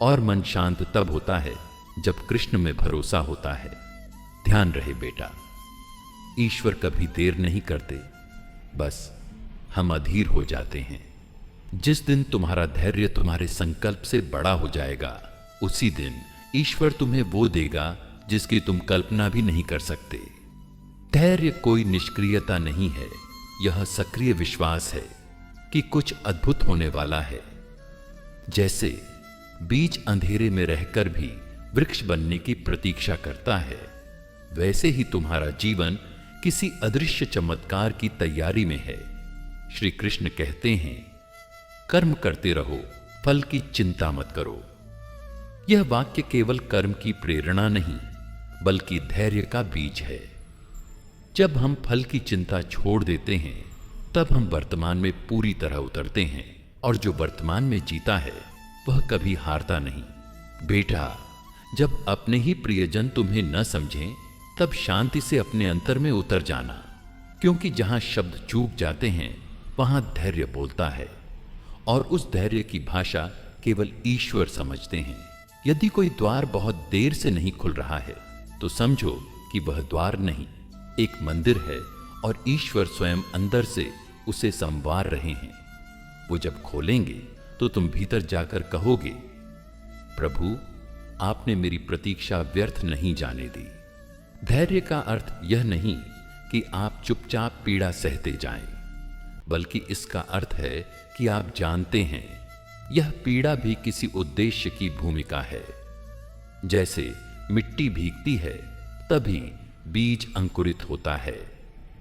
और मन शांत तब होता है जब कृष्ण में भरोसा होता है। ध्यान रहे बेटा, ईश्वर कभी देर नहीं करते, बस हम अधीर हो जाते हैं। जिस दिन तुम्हारा धैर्य तुम्हारे संकल्प से बड़ा हो जाएगा, उसी दिन ईश्वर तुम्हें वो देगा जिसकी तुम कल्पना भी नहीं कर सकते। धैर्य कोई निष्क्रियता नहीं है, यह सक्रिय विश्वास है कि कुछ अद्भुत होने वाला है। जैसे बीज अंधेरे में रहकर भी वृक्ष बनने की प्रतीक्षा करता है, वैसे ही तुम्हारा जीवन किसी अदृश्य चमत्कार की तैयारी में है। श्री कृष्ण कहते हैं, कर्म करते रहो, फल की चिंता मत करो। यह वाक्य केवल कर्म की प्रेरणा नहीं, बल्कि धैर्य का बीज है। जब हम फल की चिंता छोड़ देते हैं, तब हम वर्तमान में पूरी तरह उतरते हैं, और जो वर्तमान में जीता है वह कभी हारता नहीं। बेटा, जब अपने ही प्रियजन तुम्हें न समझें, तब शांति से अपने अंतर में उतर जाना, क्योंकि जहां शब्द चूक जाते हैं वहां धैर्य बोलता है, और उस धैर्य की भाषा केवल ईश्वर समझते हैं। यदि कोई द्वार बहुत देर से नहीं खुल रहा है तो समझो कि वह द्वार नहीं, एक मंदिर है, और ईश्वर स्वयं अंदर से उसे संवार रहे हैं। वो जब खोलेंगे तो तुम भीतर जाकर कहोगे, प्रभु, आपने मेरी प्रतीक्षा व्यर्थ नहीं जाने दी। धैर्य का अर्थ यह नहीं कि आप चुपचाप पीड़ा सहते जाएं, बल्कि इसका अर्थ है कि आप जानते हैं यह पीड़ा भी किसी उद्देश्य की भूमिका है। जैसे मिट्टी भीगती है तभी बीज अंकुरित होता है,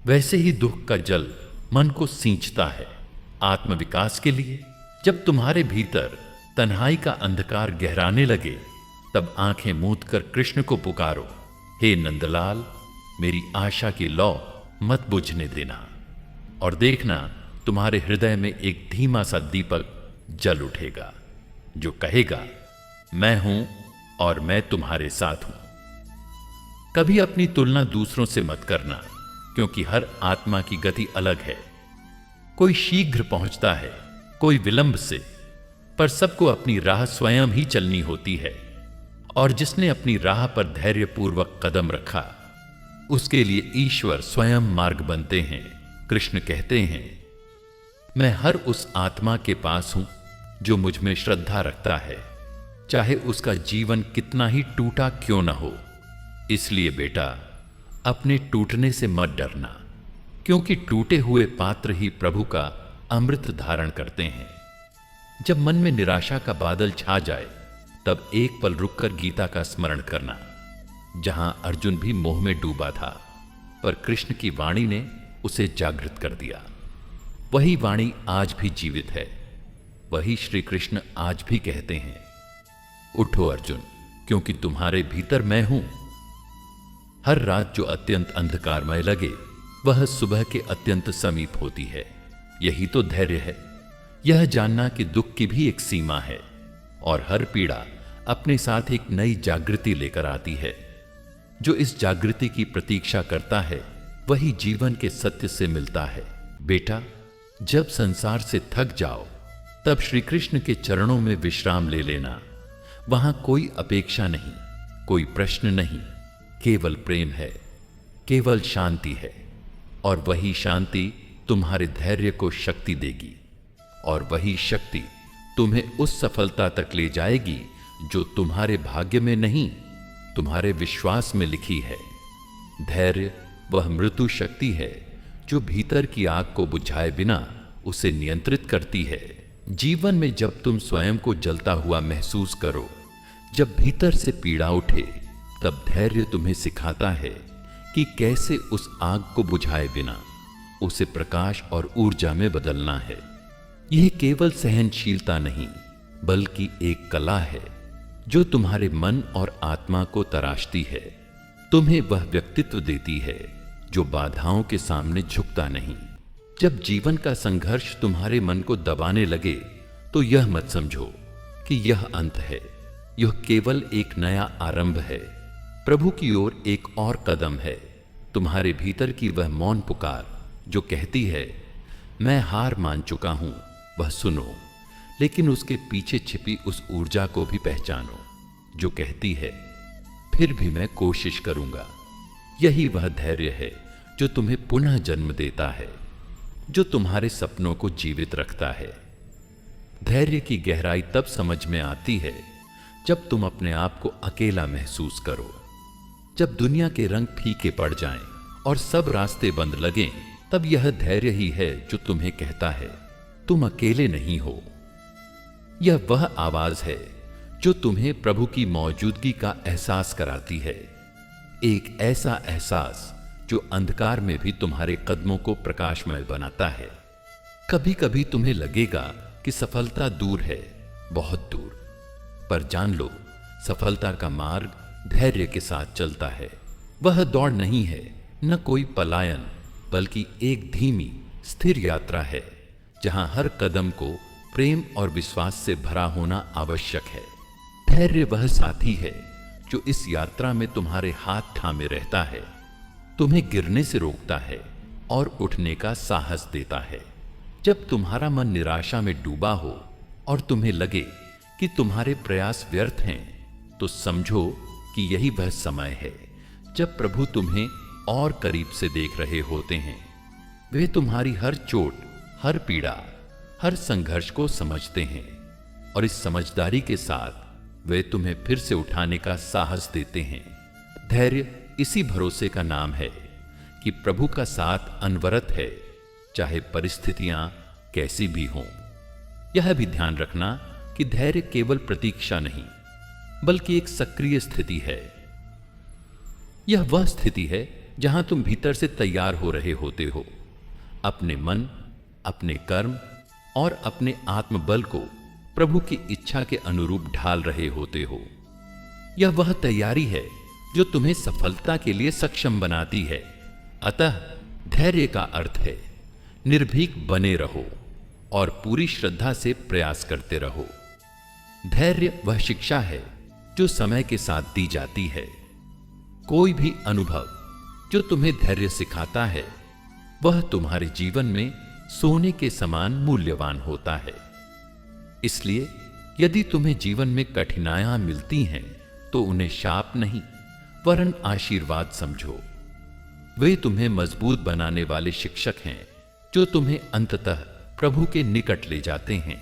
वैसे ही दुख का जल मन को सींचता है आत्मविकास के लिए। जब तुम्हारे भीतर तन्हाई का अंधकार गहराने लगे, तब आंखें मूंद कर कृष्ण को पुकारो, हे नंदलाल, मेरी आशा की लौ मत बुझने देना। और देखना, तुम्हारे हृदय में एक धीमा सा दीपक जल उठेगा जो कहेगा, मैं हूं और मैं तुम्हारे साथ हूं। कभी अपनी तुलना दूसरों से मत करना, क्योंकि हर आत्मा की गति अलग है। कोई शीघ्र पहुंचता है, कोई विलंब से, पर सबको अपनी राह स्वयं ही चलनी होती है। और जिसने अपनी राह पर धैर्यपूर्वक कदम रखा, उसके लिए ईश्वर स्वयं मार्ग बनते हैं। कृष्ण कहते हैं, मैं हर उस आत्मा के पास हूं जो मुझ में श्रद्धा रखता है, चाहे उसका जीवन कितना ही टूटा क्यों न हो। इसलिए बेटा, अपने टूटने से मत डरना, क्योंकि टूटे हुए पात्र ही प्रभु का अमृत धारण करते हैं। जब मन में निराशा का बादल छा जाए, तब एक पल रुककर गीता का स्मरण करना, जहां अर्जुन भी मोह में डूबा था, पर कृष्ण की वाणी ने उसे जागृत कर दिया। वही वाणी आज भी जीवित है। वही श्री कृष्ण आज भी कहते हैं, उठो अर्जुन, क्योंकि तुम्हारे भीतर मैं हूं। हर रात जो अत्यंत अंधकारमय लगे, वह सुबह के अत्यंत समीप होती है। यही तो धैर्य है, यह जानना कि दुख की भी एक सीमा है, और हर पीड़ा अपने साथ एक नई जागृति लेकर आती है। जो इस जागृति की प्रतीक्षा करता है, वही जीवन के सत्य से मिलता है। बेटा, जब संसार से थक जाओ, तब श्री कृष्ण के चरणों में विश्राम ले लेना। वहां कोई अपेक्षा नहीं, कोई प्रश्न नहीं, केवल प्रेम है, केवल शांति है। और वही शांति तुम्हारे धैर्य को शक्ति देगी, और वही शक्ति तुम्हें उस सफलता तक ले जाएगी जो तुम्हारे भाग्य में नहीं, तुम्हारे विश्वास में लिखी है। धैर्य वह मृत्यु शक्ति है जो भीतर की आग को बुझाए बिना उसे नियंत्रित करती है। जीवन में जब तुम स्वयं को जलता हुआ महसूस करो, जब भीतर से पीड़ा उठे, तब धैर्य तुम्हें सिखाता है कि कैसे उस आग को बुझाए बिना उसे प्रकाश और ऊर्जा में बदलना है। यह केवल सहनशीलता नहीं, बल्कि एक कला है जो तुम्हारे मन और आत्मा को तराशती है, तुम्हें वह व्यक्तित्व देती है जो बाधाओं के सामने झुकता नहीं। जब जीवन का संघर्ष तुम्हारे मन को दबाने लगे, तो यह मत समझो कि यह अंत है। यह केवल एक नया आरंभ है, प्रभु की ओर एक और कदम है। तुम्हारे भीतर की वह मौन पुकार जो कहती है, मैं हार मान चुका हूं, वह सुनो। लेकिन उसके पीछे छिपी उस ऊर्जा को भी पहचानो जो कहती है, फिर भी मैं कोशिश करूंगा। यही वह धैर्य है जो तुम्हें पुनः जन्म देता है, जो तुम्हारे सपनों को जीवित रखता है। धैर्य की गहराई तब समझ में आती है जब तुम अपने आप को अकेला महसूस करो, जब दुनिया के रंग फीके पड़ जाएं और सब रास्ते बंद लगें, तब यह धैर्य ही है जो तुम्हें कहता है, तुम अकेले नहीं हो। यह वह आवाज है जो तुम्हें प्रभु की मौजूदगी का एहसास कराती है, एक ऐसा एहसास जो अंधकार में भी तुम्हारे कदमों को प्रकाशमय बनाता है। कभी कभी तुम्हें लगेगा कि सफलता दूर है, बहुत दूर, पर जान लो, सफलता का मार्ग धैर्य के साथ चलता है। वह दौड़ नहीं है, न कोई पलायन, बल्कि एक धीमी स्थिर यात्रा है जहां हर कदम को प्रेम और विश्वास से भरा होना आवश्यक है। धैर्य वह साथी है जो इस यात्रा में तुम्हारे हाथ थामे रहता है, तुम्हें गिरने से रोकता है और उठने का साहस देता है। जब तुम्हारा मन निराशा में डूबा हो और तुम्हें लगे कि तुम्हारे प्रयास व्यर्थ हैं, तो समझो कि यही वह समय है जब प्रभु तुम्हें और करीब से देख रहे होते हैं। वे तुम्हारी हर चोट, हर पीड़ा, हर संघर्ष को समझते हैं, और इस समझदारी के साथ वे तुम्हें फिर से उठाने का साहस देते हैं। धैर्य इसी भरोसे का नाम है कि प्रभु का साथ अनवरत है, चाहे परिस्थितियां कैसी भी हों। यह भी ध्यान रखना कि धैर्य केवल प्रतीक्षा नहीं, बल्कि एक सक्रिय स्थिति है। यह वह स्थिति है जहां तुम भीतर से तैयार हो रहे होते हो, अपने मन, अपने कर्म और अपने आत्मबल को प्रभु की इच्छा के अनुरूप ढाल रहे होते हो। यह वह तैयारी है जो तुम्हें सफलता के लिए सक्षम बनाती है। अतः धैर्य का अर्थ है निर्भीक बने रहो और पूरी श्रद्धा से प्रयास करते रहो। धैर्य वह शिक्षा है जो समय के साथ दी जाती है। कोई भी अनुभव जो तुम्हें धैर्य सिखाता है, वह तुम्हारे जीवन में सोने के समान मूल्यवान होता है। इसलिए यदि तुम्हें जीवन में कठिनाइयां मिलती हैं, तो उन्हें शाप नहीं, वरन आशीर्वाद समझो। वे तुम्हें मजबूत बनाने वाले शिक्षक हैं जो तुम्हें अंततः प्रभु के निकट ले जाते हैं।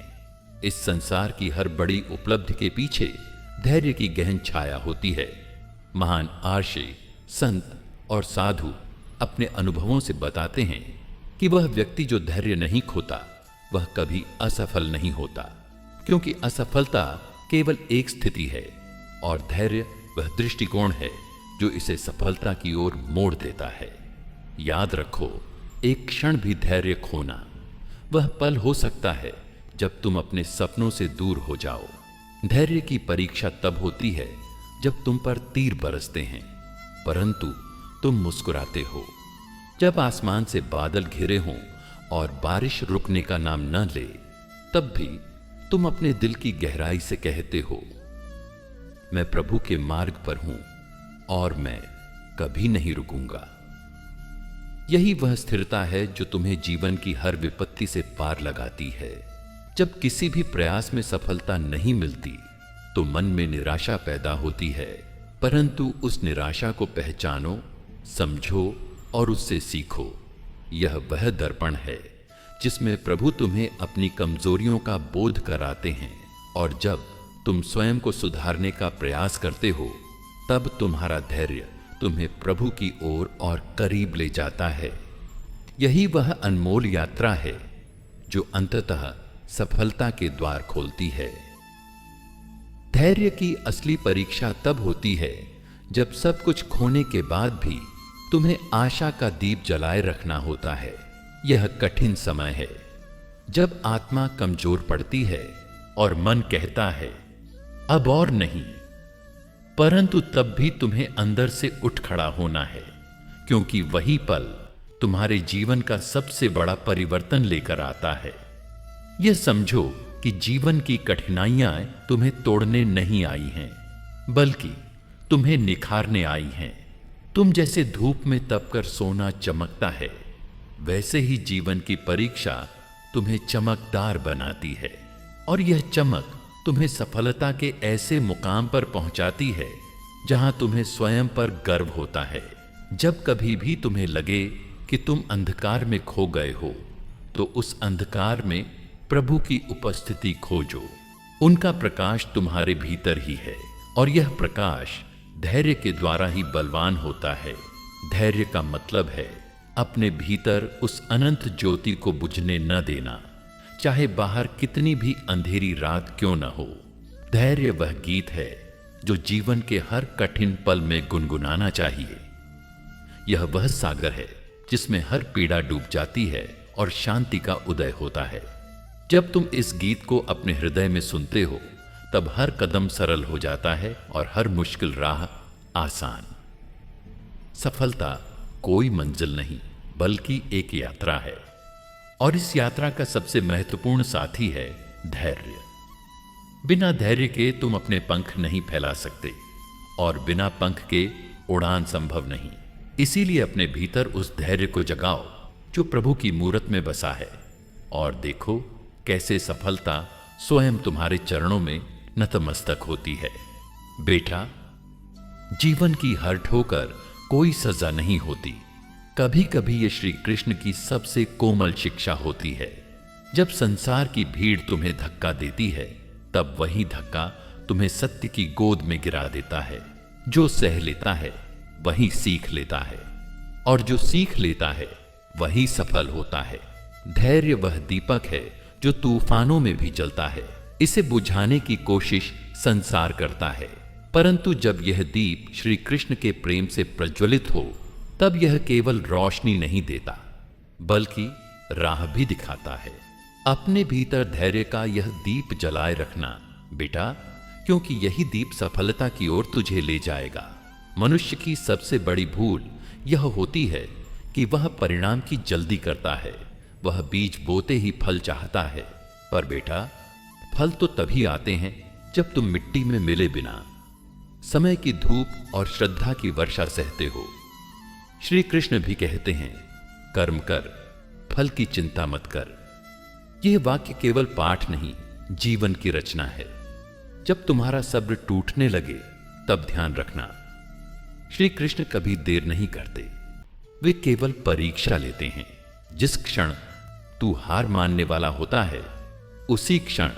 इस संसार की हर बड़ी उपलब्धि के पीछे धैर्य की गहन छाया होती है। महान आर्षी, संत और साधु अपने अनुभवों से बताते हैं कि वह व्यक्ति जो धैर्य नहीं खोता, वह कभी असफल नहीं होता, क्योंकि असफलता केवल एक स्थिति है और धैर्य वह दृष्टिकोण है जो इसे सफलता की ओर मोड़ देता है। याद रखो, एक क्षण भी धैर्य खोना वह पल हो सकता है जब तुम अपने सपनों से दूर हो जाओ। धैर्य की परीक्षा तब होती है जब तुम पर तीर बरसते हैं, परंतु तुम मुस्कुराते हो। जब आसमान से बादल घिरे हों और बारिश रुकने का नाम न ले, तब भी तुम अपने दिल की गहराई से कहते हो, मैं प्रभु के मार्ग पर हूं और मैं कभी नहीं रुकूंगा। यही वह स्थिरता है जो तुम्हें जीवन की हर विपत्ति से पार लगाती है। जब किसी भी प्रयास में सफलता नहीं मिलती, तो मन में निराशा पैदा होती है, परंतु उस निराशा को पहचानो, समझो और उससे सीखो। यह वह दर्पण है जिसमें प्रभु तुम्हें अपनी कमजोरियों का बोध कराते हैं, और जब तुम स्वयं को सुधारने का प्रयास करते हो तब तुम्हारा धैर्य तुम्हें प्रभु की ओर और करीब ले जाता है। यही वह अनमोल यात्रा है जो अंततः सफलता के द्वार खोलती है। धैर्य की असली परीक्षा तब होती है जब सब कुछ खोने के बाद भी तुम्हें आशा का दीप जलाए रखना होता है। यह कठिन समय है जब आत्मा कमजोर पड़ती है और मन कहता है अब और नहीं, परंतु तब भी तुम्हें अंदर से उठ खड़ा होना है, क्योंकि वही पल तुम्हारे जीवन का सबसे बड़ा परिवर्तन लेकर आता है। यह समझो कि जीवन की कठिनाइयां तुम्हें तोड़ने नहीं आई हैं, बल्कि तुम्हें निखारने आई हैं। तुम जैसे धूप में तपकर सोना चमकता है, वैसे ही जीवन की परीक्षा तुम्हें चमकदार बनाती है, और यह चमक तुम्हें सफलता के ऐसे मुकाम पर पहुंचाती है जहां तुम्हें स्वयं पर गर्व होता है। जब कभी भी तुम्हें लगे कि तुम अंधकार में खो गए हो, तो उस अंधकार में प्रभु की उपस्थिति खोजो। उनका प्रकाश तुम्हारे भीतर ही है, और यह प्रकाश धैर्य के द्वारा ही बलवान होता है। धैर्य का मतलब है अपने भीतर उस अनंत ज्योति को बुझने न देना, चाहे बाहर कितनी भी अंधेरी रात क्यों न हो। धैर्य वह गीत है जो जीवन के हर कठिन पल में गुनगुनाना चाहिए। यह वह सागर है जिसमें हर पीड़ा डूब जाती है और शांति का उदय होता है। जब तुम इस गीत को अपने हृदय में सुनते हो, तब हर कदम सरल हो जाता है और हर मुश्किल राह आसान। सफलता कोई मंजिल नहीं, बल्कि एक यात्रा है, और इस यात्रा का सबसे महत्वपूर्ण साथी है धैर्य। बिना धैर्य के तुम अपने पंख नहीं फैला सकते, और बिना पंख के उड़ान संभव नहीं। इसीलिए अपने भीतर उस धैर्य को जगाओ जो प्रभु की मूरत में बसा है, और देखो कैसे सफलता स्वयं तुम्हारे चरणों में नतमस्तक होती है। बेटा, जीवन की हर ठोकर कोई सजा नहीं होती। कभी कभी ये श्री कृष्ण की सबसे कोमल शिक्षा होती है। जब संसार की भीड़ तुम्हें धक्का देती है, तब वही धक्का तुम्हें सत्य की गोद में गिरा देता है। जो सह लेता है वही सीख लेता है, और जो सीख लेता है वही सफल होता है। धैर्य वह दीपक है जो तूफानों में भी जलता है। इसे बुझाने की कोशिश संसार करता है, परंतु जब यह दीप श्री कृष्ण के प्रेम से प्रज्वलित हो, तब यह केवल रोशनी नहीं देता, बल्कि राह भी दिखाता है। अपने भीतर धैर्य का यह दीप जलाए रखना बेटा, क्योंकि यही दीप सफलता की ओर तुझे ले जाएगा। मनुष्य की सबसे बड़ी भूल यह होती है कि वह परिणाम की जल्दी करता है। वह बीज बोते ही फल चाहता है, पर बेटा फल तो तभी आते हैं जब तुम मिट्टी में मिले बिना समय की धूप और श्रद्धा की वर्षा सहते हो। श्री कृष्ण भी कहते हैं, कर्म कर, फल की चिंता मत कर। यह वाक्य केवल पाठ नहीं, जीवन की रचना है। जब तुम्हारा सब्र टूटने लगे, तब ध्यान रखना, श्री कृष्ण कभी देर नहीं करते। वे केवल परीक्षा लेते हैं। जिस क्षण तू हार मानने वाला होता है, उसी क्षण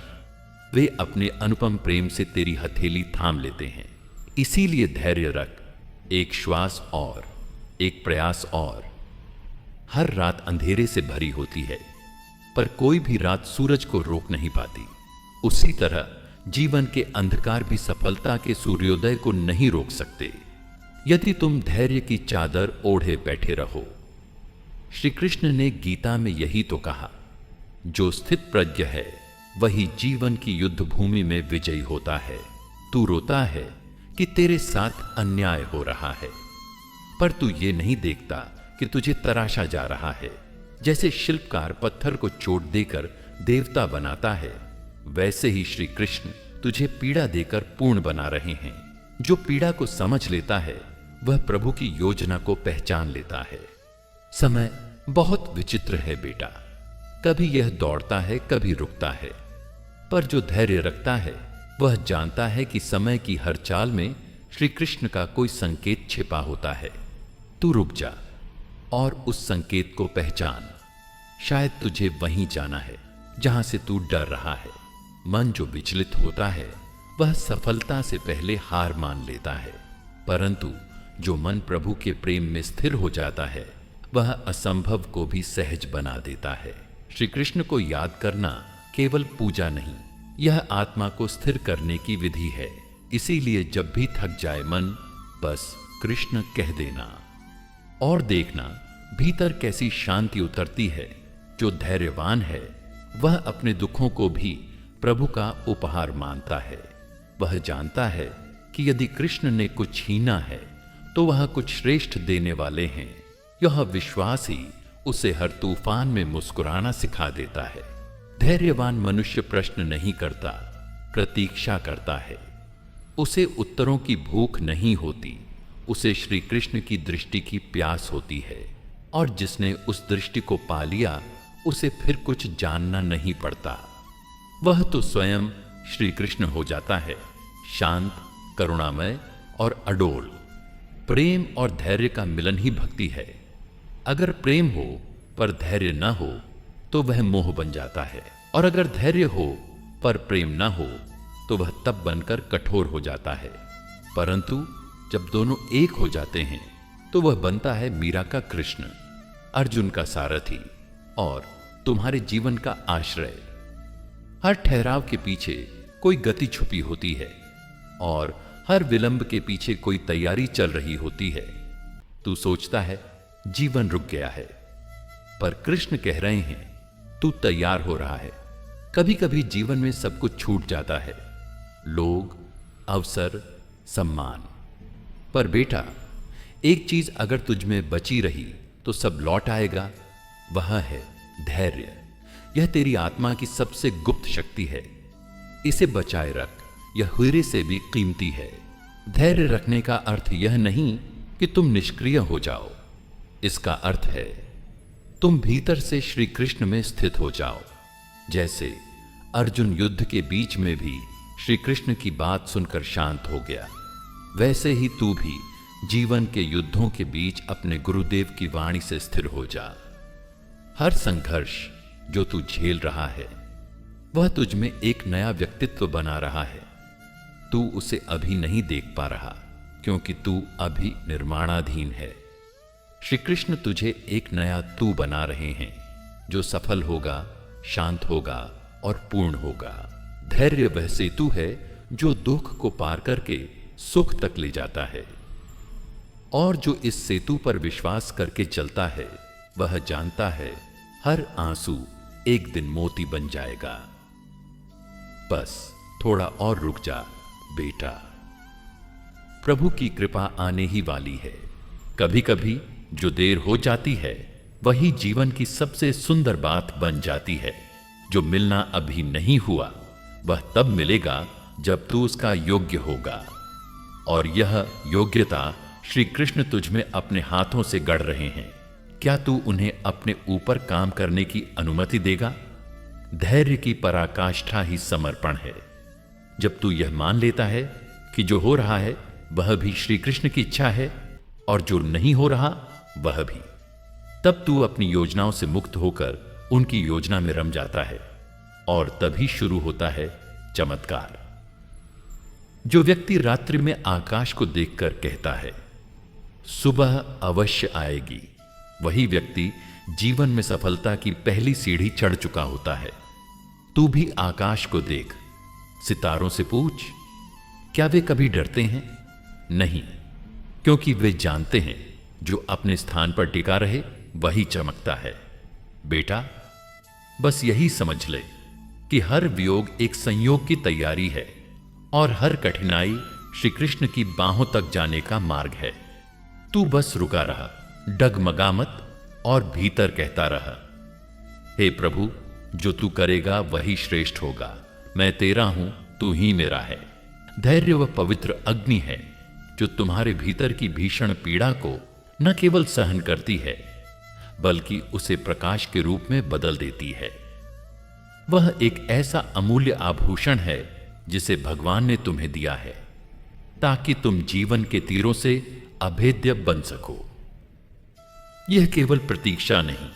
वे अपने अनुपम प्रेम से तेरी हथेली थाम लेते हैं। इसीलिए धैर्य रख, एक श्वास और, एक प्रयास और। हर रात अंधेरे से भरी होती है, पर कोई भी रात सूरज को रोक नहीं पाती। उसी तरह जीवन के अंधकार भी सफलता के सूर्योदय को नहीं रोक सकते, यदि तुम धैर्य की चादर ओढ़े बैठे रहो। श्री कृष्ण ने गीता में यही तो कहा, जो स्थित प्रज्ञ है वही जीवन की युद्ध भूमि में विजयी होता है। तू रोता है कि तेरे साथ अन्याय हो रहा है, पर तू ये नहीं देखता कि तुझे तराशा जा रहा है। जैसे शिल्पकार पत्थर को चोट देकर देवता बनाता है, वैसे ही श्री कृष्ण तुझे पीड़ा देकर पूर्ण बना रहे हैं। जो पीड़ा को समझ लेता है, वह प्रभु की योजना को पहचान लेता है। समय बहुत विचित्र है बेटा, कभी यह दौड़ता है, कभी रुकता है, पर जो धैर्य रखता है वह जानता है कि समय की हर चाल में श्री कृष्ण का कोई संकेत छिपा होता है। तू रुक जा, और उस संकेत को पहचान। शायद तुझे वहीं जाना है जहां से तू डर रहा है। मन जो विचलित होता है वह सफलता से पहले हार मान लेता है, परंतु जो मन प्रभु के प्रेम में स्थिर हो जाता है वह असंभव को भी सहज बना देता है। श्री कृष्ण को याद करना केवल पूजा नहीं, यह आत्मा को स्थिर करने की विधि है। इसीलिए जब भी थक जाए मन, बस कृष्ण कह देना और देखना भीतर कैसी शांति उतरती है। जो धैर्यवान है वह अपने दुखों को भी प्रभु का उपहार मानता है। वह जानता है कि यदि कृष्ण ने कुछ छीना है तो वह कुछ श्रेष्ठ देने वाले हैं। यह विश्वास ही उसे हर तूफान में मुस्कुराना सिखा देता है। धैर्यवान मनुष्य प्रश्न नहीं करता, प्रतीक्षा करता है। उसे उत्तरों की भूख नहीं होती, उसे श्री कृष्ण की दृष्टि की प्यास होती है। और जिसने उस दृष्टि को पा लिया उसे फिर कुछ जानना नहीं पड़ता। वह तो स्वयं श्री कृष्ण हो जाता है, शांत, करुणामय और अडोल। प्रेम और धैर्य का मिलन ही भक्ति है। अगर प्रेम हो पर धैर्य न हो तो वह मोह बन जाता है, और अगर धैर्य हो पर प्रेम न हो तो वह तब बनकर कठोर हो जाता है। परंतु जब दोनों एक हो जाते हैं तो वह बनता है मीरा का कृष्ण, अर्जुन का सारथी और तुम्हारे जीवन का आश्रय। हर ठहराव के पीछे कोई गति छुपी होती है और हर विलंब के पीछे कोई तैयारी चल रही होती है। तू सोचता है जीवन रुक गया है, पर कृष्ण कह रहे हैं तू तैयार हो रहा है। कभी कभी जीवन में सब कुछ छूट जाता है, लोग, अवसर, सम्मान, पर बेटा एक चीज अगर तुझ में बची रही तो सब लौट आएगा। वह है धैर्य। यह तेरी आत्मा की सबसे गुप्त शक्ति है, इसे बचाए रख। यह हीरे से भी कीमती है। धैर्य रखने का अर्थ यह नहीं कि तुम निष्क्रिय हो जाओ, इसका अर्थ है तुम भीतर से श्री कृष्ण में स्थित हो जाओ। जैसे अर्जुन युद्ध के बीच में भी श्री कृष्ण की बात सुनकर शांत हो गया, वैसे ही तू भी जीवन के युद्धों के बीच अपने गुरुदेव की वाणी से स्थिर हो जा। हर संघर्ष जो तू झेल रहा है वह तुझ में एक नया व्यक्तित्व बना रहा है। तू उसे अभी नहीं देख पा रहा क्योंकि तू अभी निर्माणाधीन है। श्री कृष्ण तुझे एक नया तू बना रहे हैं जो सफल होगा, शांत होगा और पूर्ण होगा। धैर्य वह सेतु है जो दुख को पार करके सुख तक ले जाता है, और जो इस सेतु पर विश्वास करके चलता है वह जानता है हर आंसू एक दिन मोती बन जाएगा। बस थोड़ा और रुक जा बेटा, प्रभु की कृपा आने ही वाली है। कभी कभी जो देर हो जाती है वही जीवन की सबसे सुंदर बात बन जाती है। जो मिलना अभी नहीं हुआ वह तब मिलेगा जब तू उसका योग्य होगा, और यह योग्यता श्री कृष्ण तुझ में अपने हाथों से गढ़ रहे हैं। क्या तू उन्हें अपने ऊपर काम करने की अनुमति देगा? धैर्य की पराकाष्ठा ही समर्पण है। जब तू यह मान लेता है कि जो हो रहा है वह भी श्री कृष्ण की इच्छा है और जो नहीं हो रहा वह भी, तब तू अपनी योजनाओं से मुक्त होकर उनकी योजना में रम जाता है, और तभी शुरू होता है चमत्कार। जो व्यक्ति रात्रि में आकाश को देखकर कहता है सुबह अवश्य आएगी, वही व्यक्ति जीवन में सफलता की पहली सीढ़ी चढ़ चुका होता है। तू भी आकाश को देख, सितारों से पूछ, क्या वे कभी डरते हैं? नहीं, क्योंकि वे जानते हैं जो अपने स्थान पर टिका रहे वही चमकता है। बेटा, बस यही समझ ले कि हर वियोग एक संयोग की तैयारी है और हर कठिनाई श्री कृष्ण की बाहों तक जाने का मार्ग है। तू बस रुका रहा, डगमगा मत और भीतर कहता रहा, हे प्रभु, जो तू करेगा वही श्रेष्ठ होगा। मैं तेरा हूं, तू ही मेरा है। धैर्य वह पवित्र अग्नि है जो तुम्हारे भीतर की भीषण पीड़ा को न केवल सहन करती है बल्कि उसे प्रकाश के रूप में बदल देती है। वह एक ऐसा अमूल्य आभूषण है जिसे भगवान ने तुम्हें दिया है ताकि तुम जीवन के तीरों से अभेद्य बन सको। यह केवल प्रतीक्षा नहीं,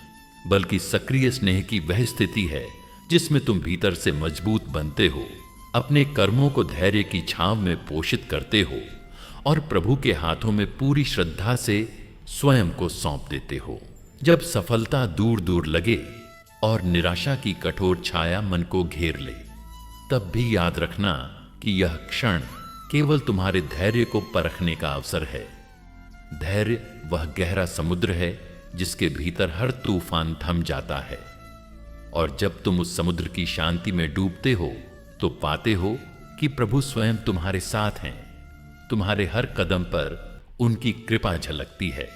बल्कि सक्रिय स्नेह की वह स्थिति है जिसमें तुम भीतर से मजबूत बनते हो, अपने कर्मों को धैर्य की छांव में पोषित करते हो और प्रभु के हाथों में पूरी श्रद्धा से स्वयं को सौंप देते हो। जब सफलता दूर दूर लगे और निराशा की कठोर छाया मन को घेर ले, तब भी याद रखना कि यह क्षण केवल तुम्हारे धैर्य को परखने का अवसर है। धैर्य वह गहरा समुद्र है जिसके भीतर हर तूफान थम जाता है, और जब तुम उस समुद्र की शांति में डूबते हो तो पाते हो कि प्रभु स्वयं तुम्हारे साथ हैं। तुम्हारे हर कदम पर उनकी कृपा झलकती है।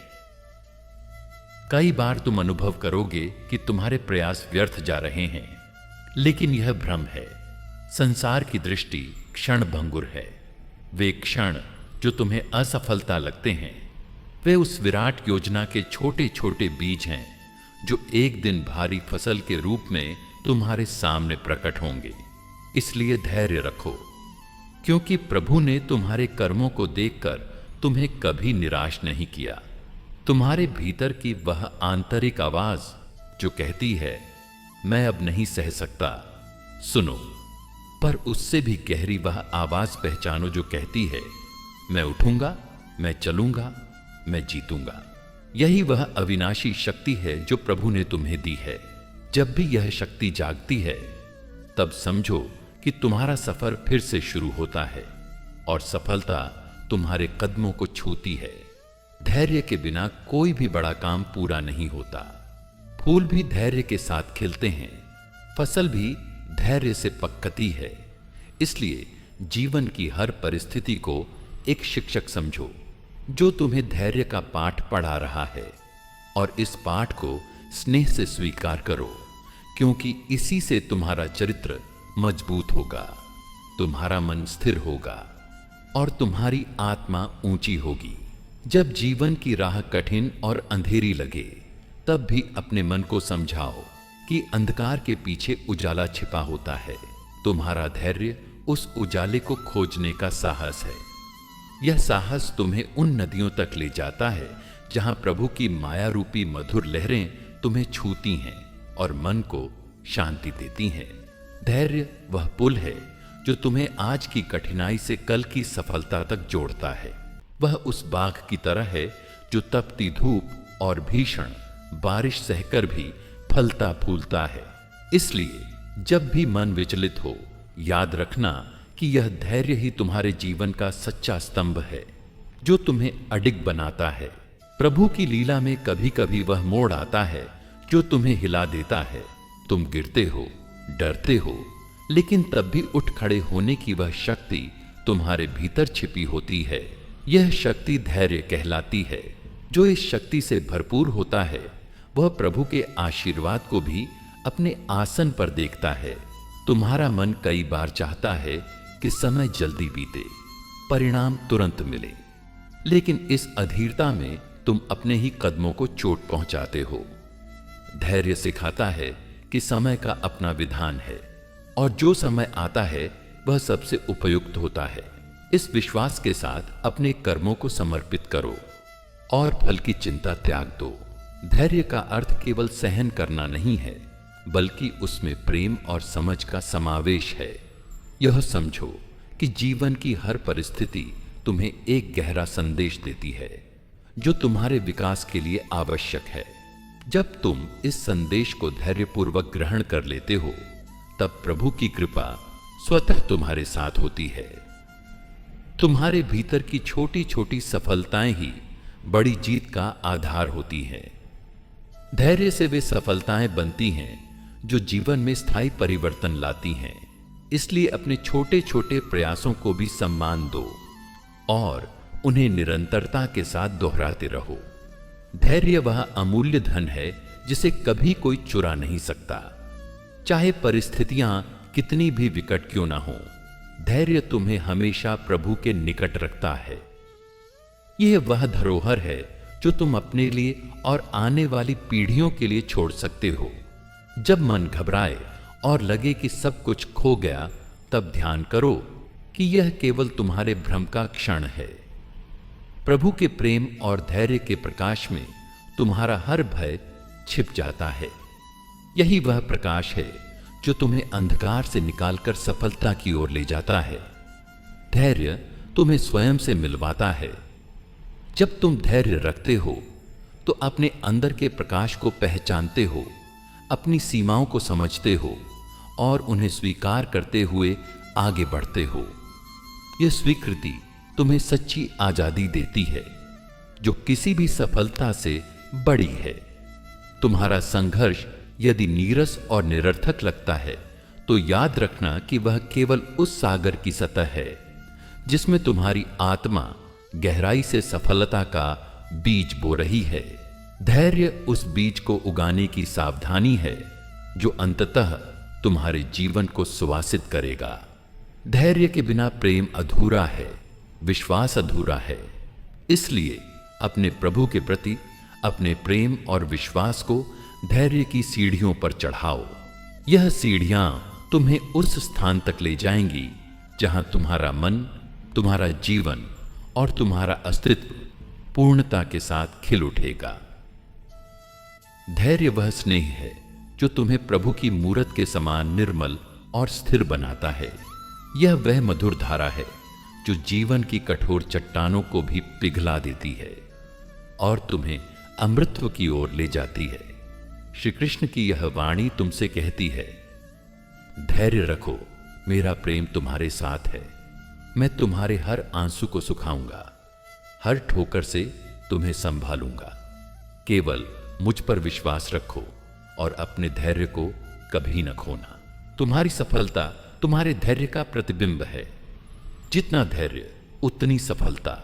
कई बार तुम अनुभव करोगे कि तुम्हारे प्रयास व्यर्थ जा रहे हैं, लेकिन यह भ्रम है। संसार की दृष्टि क्षण भंगुर है। वे क्षण जो तुम्हें असफलता लगते हैं, वे उस विराट योजना के छोटे छोटे बीज हैं जो एक दिन भारी फसल के रूप में तुम्हारे सामने प्रकट होंगे। इसलिए धैर्य रखो, क्योंकि प्रभु ने तुम्हारे कर्मों को देखकर तुम्हें कभी निराश नहीं किया। तुम्हारे भीतर की वह आंतरिक आवाज जो कहती है मैं अब नहीं सह सकता, सुनो। पर उससे भी गहरी वह आवाज पहचानो जो कहती है मैं उठूंगा, मैं चलूंगा, मैं जीतूंगा। यही वह अविनाशी शक्ति है जो प्रभु ने तुम्हें दी है। जब भी यह शक्ति जागती है, तब समझो कि तुम्हारा सफर फिर से शुरू होता है और सफलता तुम्हारे कदमों को छूती है। धैर्य के बिना कोई भी बड़ा काम पूरा नहीं होता। फूल भी धैर्य के साथ खिलते हैं, फसल भी धैर्य से पकती है। इसलिए जीवन की हर परिस्थिति को एक शिक्षक समझो जो तुम्हें धैर्य का पाठ पढ़ा रहा है, और इस पाठ को स्नेह से स्वीकार करो, क्योंकि इसी से तुम्हारा चरित्र मजबूत होगा, तुम्हारा मन स्थिर होगा और तुम्हारी आत्मा ऊंची होगी। जब जीवन की राह कठिन और अंधेरी लगे, तब भी अपने मन को समझाओ कि अंधकार के पीछे उजाला छिपा होता है। तुम्हारा धैर्य उस उजाले को खोजने का साहस है। यह साहस तुम्हें उन नदियों तक ले जाता है जहां प्रभु की माया रूपी मधुर लहरें तुम्हें छूती हैं और मन को शांति देती हैं। धैर्य वह पुल है जो तुम्हें आज की कठिनाई से कल की सफलता तक जोड़ता है। वह उस बाघ की तरह है जो तपती धूप और भीषण बारिश सहकर भी फलता फूलता है। इसलिए जब भी मन विचलित हो, याद रखना कि यह धैर्य ही तुम्हारे जीवन का सच्चा स्तंभ है जो तुम्हें अडिग बनाता है। प्रभु की लीला में कभी कभी वह मोड़ आता है जो तुम्हें हिला देता है। तुम गिरते हो, डरते हो, लेकिन तब भी उठ खड़े होने की वह शक्ति तुम्हारे भीतर छिपी होती है। यह शक्ति धैर्य कहलाती है। जो इस शक्ति से भरपूर होता है, वह प्रभु के आशीर्वाद को भी अपने आसन पर देखता है। तुम्हारा मन कई बार चाहता है कि समय जल्दी बीते, परिणाम तुरंत मिले, लेकिन इस अधीरता में तुम अपने ही कदमों को चोट पहुंचाते हो। धैर्य सिखाता है कि समय का अपना विधान है और जो समय आता है वह सबसे उपयुक्त होता है। इस विश्वास के साथ अपने कर्मों को समर्पित करो और फल की चिंता त्याग दो। धैर्य का अर्थ केवल सहन करना नहीं है, बल्कि उसमें प्रेम और समझ का समावेश है। यह समझो कि जीवन की हर परिस्थिति तुम्हें एक गहरा संदेश देती है जो तुम्हारे विकास के लिए आवश्यक है। जब तुम इस संदेश को धैर्यपूर्वक ग्रहण कर लेते हो, तब प्रभु की कृपा स्वतः तुम्हारे साथ होती है। तुम्हारे भीतर की छोटी छोटी सफलताएं ही बड़ी जीत का आधार होती हैं। धैर्य से वे सफलताएं बनती हैं जो जीवन में स्थायी परिवर्तन लाती हैं। इसलिए अपने छोटे छोटे प्रयासों को भी सम्मान दो और उन्हें निरंतरता के साथ दोहराते रहो। धैर्य वह अमूल्य धन है जिसे कभी कोई चुरा नहीं सकता, चाहे परिस्थितियां कितनी भी विकट क्यों ना हो। धैर्य तुम्हें हमेशा प्रभु के निकट रखता है। यह वह धरोहर है जो तुम अपने लिए और आने वाली पीढ़ियों के लिए छोड़ सकते हो। जब मन घबराए और लगे कि सब कुछ खो गया, तब ध्यान करो कि यह केवल तुम्हारे भ्रम का क्षण है। प्रभु के प्रेम और धैर्य के प्रकाश में तुम्हारा हर भय छिप जाता है। यही वह प्रकाश है जो तुम्हें अंधकार से निकालकर सफलता की ओर ले जाता है। धैर्य तुम्हें स्वयं से मिलवाता है। जब तुम धैर्य रखते हो तो अपने अंदर के प्रकाश को पहचानते हो, अपनी सीमाओं को समझते हो और उन्हें स्वीकार करते हुए आगे बढ़ते हो। यह स्वीकृति तुम्हें सच्ची आजादी देती है, जो किसी भी सफलता से बड़ी है। तुम्हारा संघर्ष यदि नीरस और निरर्थक लगता है तो याद रखना कि वह केवल उस सागर की सतह है जिसमें तुम्हारी आत्मा गहराई से सफलता का बीज बो रही है। धैर्य उस बीज को उगाने की सावधानी है जो अंततः तुम्हारे जीवन को सुवासित करेगा। धैर्य के बिना प्रेम अधूरा है, विश्वास अधूरा है। इसलिए अपने प्रभु के प्रति अपने प्रेम और विश्वास को धैर्य की सीढ़ियों पर चढ़ाओ। यह सीढ़ियां तुम्हें उस स्थान तक ले जाएंगी जहां तुम्हारा मन, तुम्हारा जीवन और तुम्हारा अस्तित्व पूर्णता के साथ खिल उठेगा। धैर्य वह स्नेह है जो तुम्हें प्रभु की मूरत के समान निर्मल और स्थिर बनाता है। यह वह मधुर धारा है जो जीवन की कठोर चट्टानों को भी पिघला देती है और तुम्हें अमृतत्व की ओर ले जाती है। श्री कृष्ण की यह वाणी तुमसे कहती है, धैर्य रखो, मेरा प्रेम तुम्हारे साथ है। मैं तुम्हारे हर आंसू को सुखाऊंगा, हर ठोकर से तुम्हें संभालूंगा। केवल मुझ पर विश्वास रखो और अपने धैर्य को कभी न खोना। तुम्हारी सफलता तुम्हारे धैर्य का प्रतिबिंब है। जितना धैर्य उतनी सफलता।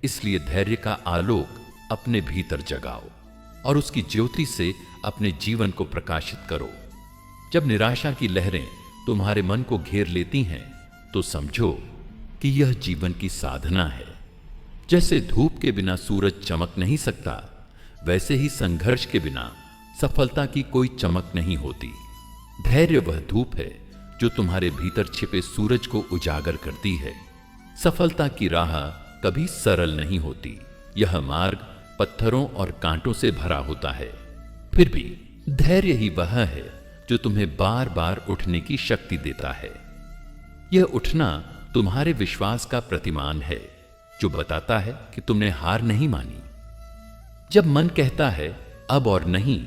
इसलिए धैर्य का आलोक अपने भीतर जगाओ और उसकी ज्योति से अपने जीवन को प्रकाशित करो। जब निराशा की लहरें तुम्हारे मन को घेर लेती हैं तो समझो कि यह जीवन की साधना है। जैसे धूप के बिना सूरज चमक नहीं सकता, वैसे ही संघर्ष के बिना सफलता की कोई चमक नहीं होती। धैर्य वह धूप है जो तुम्हारे भीतर छिपे सूरज को उजागर करती है। सफलता की राह कभी सरल नहीं होती। यह मार्ग पत्थरों और कांटों से भरा होता है। फिर भी धैर्य ही वह है जो तुम्हें बार बार उठने की शक्ति देता है। यह उठना तुम्हारे विश्वास का प्रतिमान है जो बताता है कि तुमने हार नहीं मानी। जब मन कहता है अब और नहीं,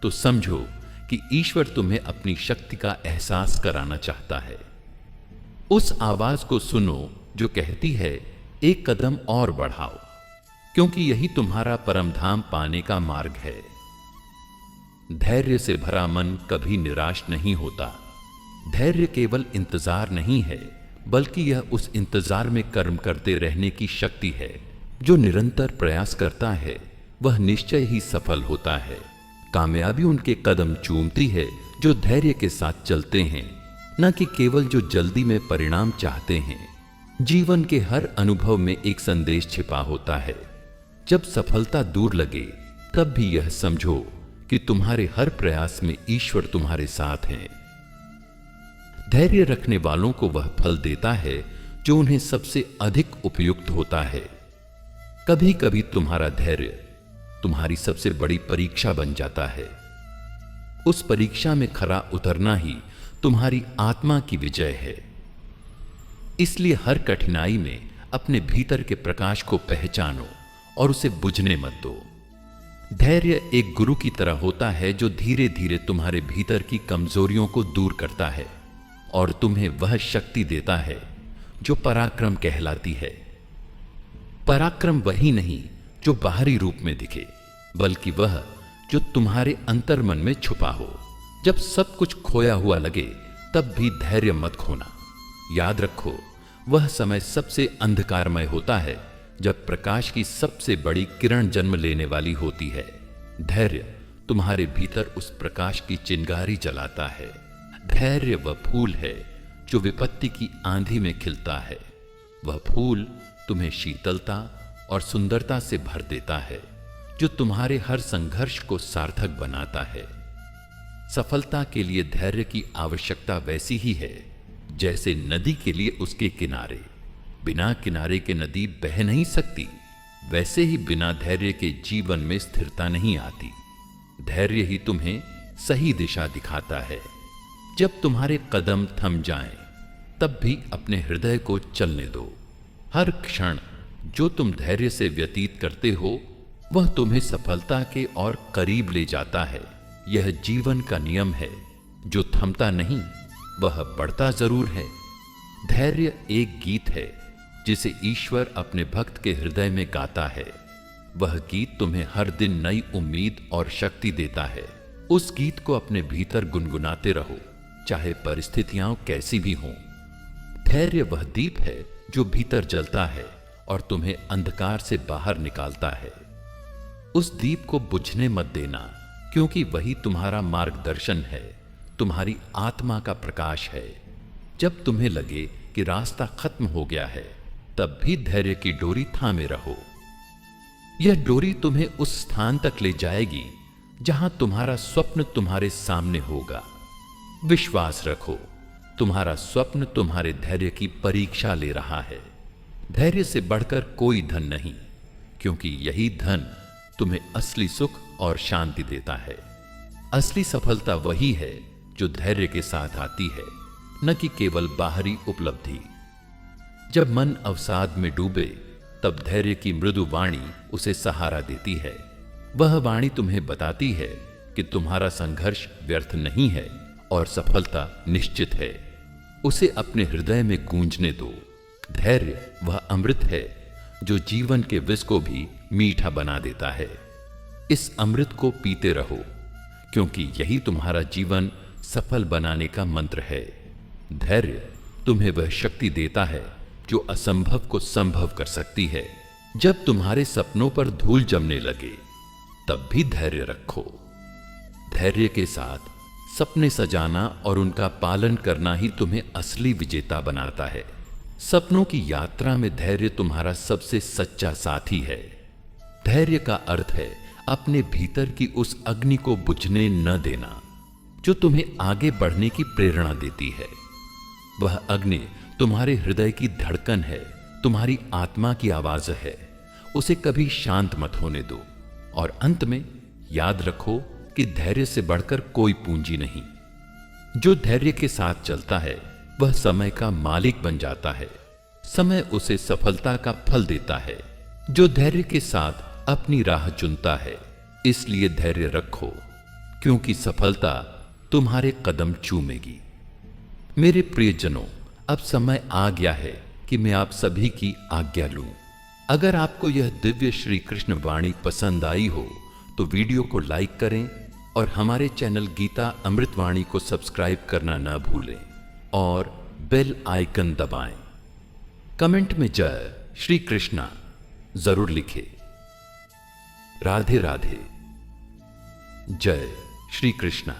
तो समझो कि ईश्वर तुम्हें अपनी शक्ति का एहसास कराना चाहता है। उस आवाज को सुनो जो कहती है एक कदम और बढ़ाओ, क्योंकि यही तुम्हारा परम धाम पाने का मार्ग है। धैर्य से भरा मन कभी निराश नहीं होता। धैर्य केवल इंतजार नहीं है, बल्कि यह उस इंतजार में कर्म करते रहने की शक्ति है। जो निरंतर प्रयास करता है वह निश्चय ही सफल होता है। कामयाबी उनके कदम चूमती है जो धैर्य के साथ चलते हैं, न कि केवल जो जल्दी में परिणाम चाहते हैं। जीवन के हर अनुभव में एक संदेश छिपा होता है। जब सफलता दूर लगे तब भी यह समझो कि तुम्हारे हर प्रयास में ईश्वर तुम्हारे साथ है। धैर्य रखने वालों को वह फल देता है जो उन्हें सबसे अधिक उपयुक्त होता है। कभी कभी तुम्हारा धैर्य तुम्हारी सबसे बड़ी परीक्षा बन जाता है। उस परीक्षा में खरा उतरना ही तुम्हारी आत्मा की विजय है। इसलिए हर कठिनाई में अपने भीतर के प्रकाश को पहचानो और उसे बुझने मत दो। धैर्य एक गुरु की तरह होता है जो धीरे धीरे तुम्हारे भीतर की कमजोरियों को दूर करता है और तुम्हें वह शक्ति देता है जो पराक्रम कहलाती है। पराक्रम वही नहीं जो बाहरी रूप में दिखे, बल्कि वह जो तुम्हारे अंतर्मन में छुपा हो। जब सब कुछ खोया हुआ लगे तब भी धैर्य मत खोना। याद रखो, वह समय सबसे अंधकारमय होता है जब प्रकाश की सबसे बड़ी किरण जन्म लेने वाली होती है। धैर्य तुम्हारे भीतर उस प्रकाश की चिंगारी जलाता है। धैर्य वह फूल है जो विपत्ति की आंधी में खिलता है। वह फूल तुम्हें शीतलता और सुंदरता से भर देता है, जो तुम्हारे हर संघर्ष को सार्थक बनाता है। सफलता के लिए धैर्य की आवश्यकता वैसी ही है जैसे नदी के लिए उसके किनारे। बिना किनारे के नदी बह नहीं सकती। वैसे ही बिना धैर्य के जीवन में स्थिरता नहीं आती। धैर्य ही तुम्हें सही दिशा दिखाता है। जब तुम्हारे कदम थम जाएं, तब भी अपने हृदय को चलने दो। हर क्षण जो तुम धैर्य से व्यतीत करते हो, वह तुम्हें सफलता के और करीब ले जाता है। यह जीवन का नियम है, जो थमता नहीं, वह बढ़ता जरूर है। धैर्य एक गीत है जिसे ईश्वर अपने भक्त के हृदय में गाता है। वह गीत तुम्हें हर दिन नई उम्मीद और शक्ति देता है। उस गीत को अपने भीतर गुनगुनाते रहो, चाहे परिस्थितियां कैसी भी हों। धैर्य वह दीप है जो भीतर जलता है और तुम्हें अंधकार से बाहर निकालता है। उस दीप को बुझने मत देना, क्योंकि वही तुम्हारा मार्गदर्शन है, तुम्हारी आत्मा का प्रकाश है। जब तुम्हें लगे कि रास्ता खत्म हो गया है, तब भी धैर्य की डोरी थामे रहो। यह डोरी तुम्हें उस स्थान तक ले जाएगी जहां तुम्हारा स्वप्न तुम्हारे सामने होगा। विश्वास रखो, तुम्हारा स्वप्न तुम्हारे धैर्य की परीक्षा ले रहा है। धैर्य से बढ़कर कोई धन नहीं, क्योंकि यही धन तुम्हें असली सुख और शांति देता है। असली सफलता वही है जो धैर्य के साथ आती है, न कि केवल बाहरी उपलब्धि। जब मन अवसाद में डूबे, तब धैर्य की मृदु वाणी उसे सहारा देती है। वह वाणी तुम्हें बताती है कि तुम्हारा संघर्ष व्यर्थ नहीं है और सफलता निश्चित है। उसे अपने हृदय में गूंजने दो। धैर्य वह अमृत है जो जीवन के विष को भी मीठा बना देता है। इस अमृत को पीते रहो, क्योंकि यही तुम्हारा जीवन सफल बनाने का मंत्र है। धैर्य तुम्हें वह शक्ति देता है जो असंभव को संभव कर सकती है। जब तुम्हारे सपनों पर धूल जमने लगे, तब भी धैर्य रखो। धैर्य के साथ सपने सजाना और उनका पालन करना ही तुम्हें असली विजेता बनाता है। सपनों की यात्रा में धैर्य तुम्हारा सबसे सच्चा साथी है। धैर्य का अर्थ है अपने भीतर की उस अग्नि को बुझने न देना, जो तुम्हें आगे बढ़ने की प्रेरणा देती है। वह अग्नि तुम्हारे हृदय की धड़कन है, तुम्हारी आत्मा की आवाज है। उसे कभी शांत मत होने दो। और अंत में याद रखो कि धैर्य से बढ़कर कोई पूंजी नहीं। जो धैर्य के साथ चलता है, वह समय का मालिक बन जाता है। समय उसे सफलता का फल देता है। जो धैर्य के साथ अपनी राह चुनता है, इसलिए धैर्य रखो, क्योंकि सफलता तुम्हारे कदम चूमेगी। मेरे प्रियजनों, अब समय आ गया है कि मैं आप सभी की आज्ञा लूं। अगर आपको यह दिव्य श्री कृष्ण वाणी पसंद आई हो, तो वीडियो को लाइक करें और हमारे चैनल गीता अमृतवाणी को सब्सक्राइब करना न भूलें और बेल आइकन दबाएं। कमेंट में जय श्री कृष्णा जरूर लिखें। राधे राधे। जय श्री कृष्णा।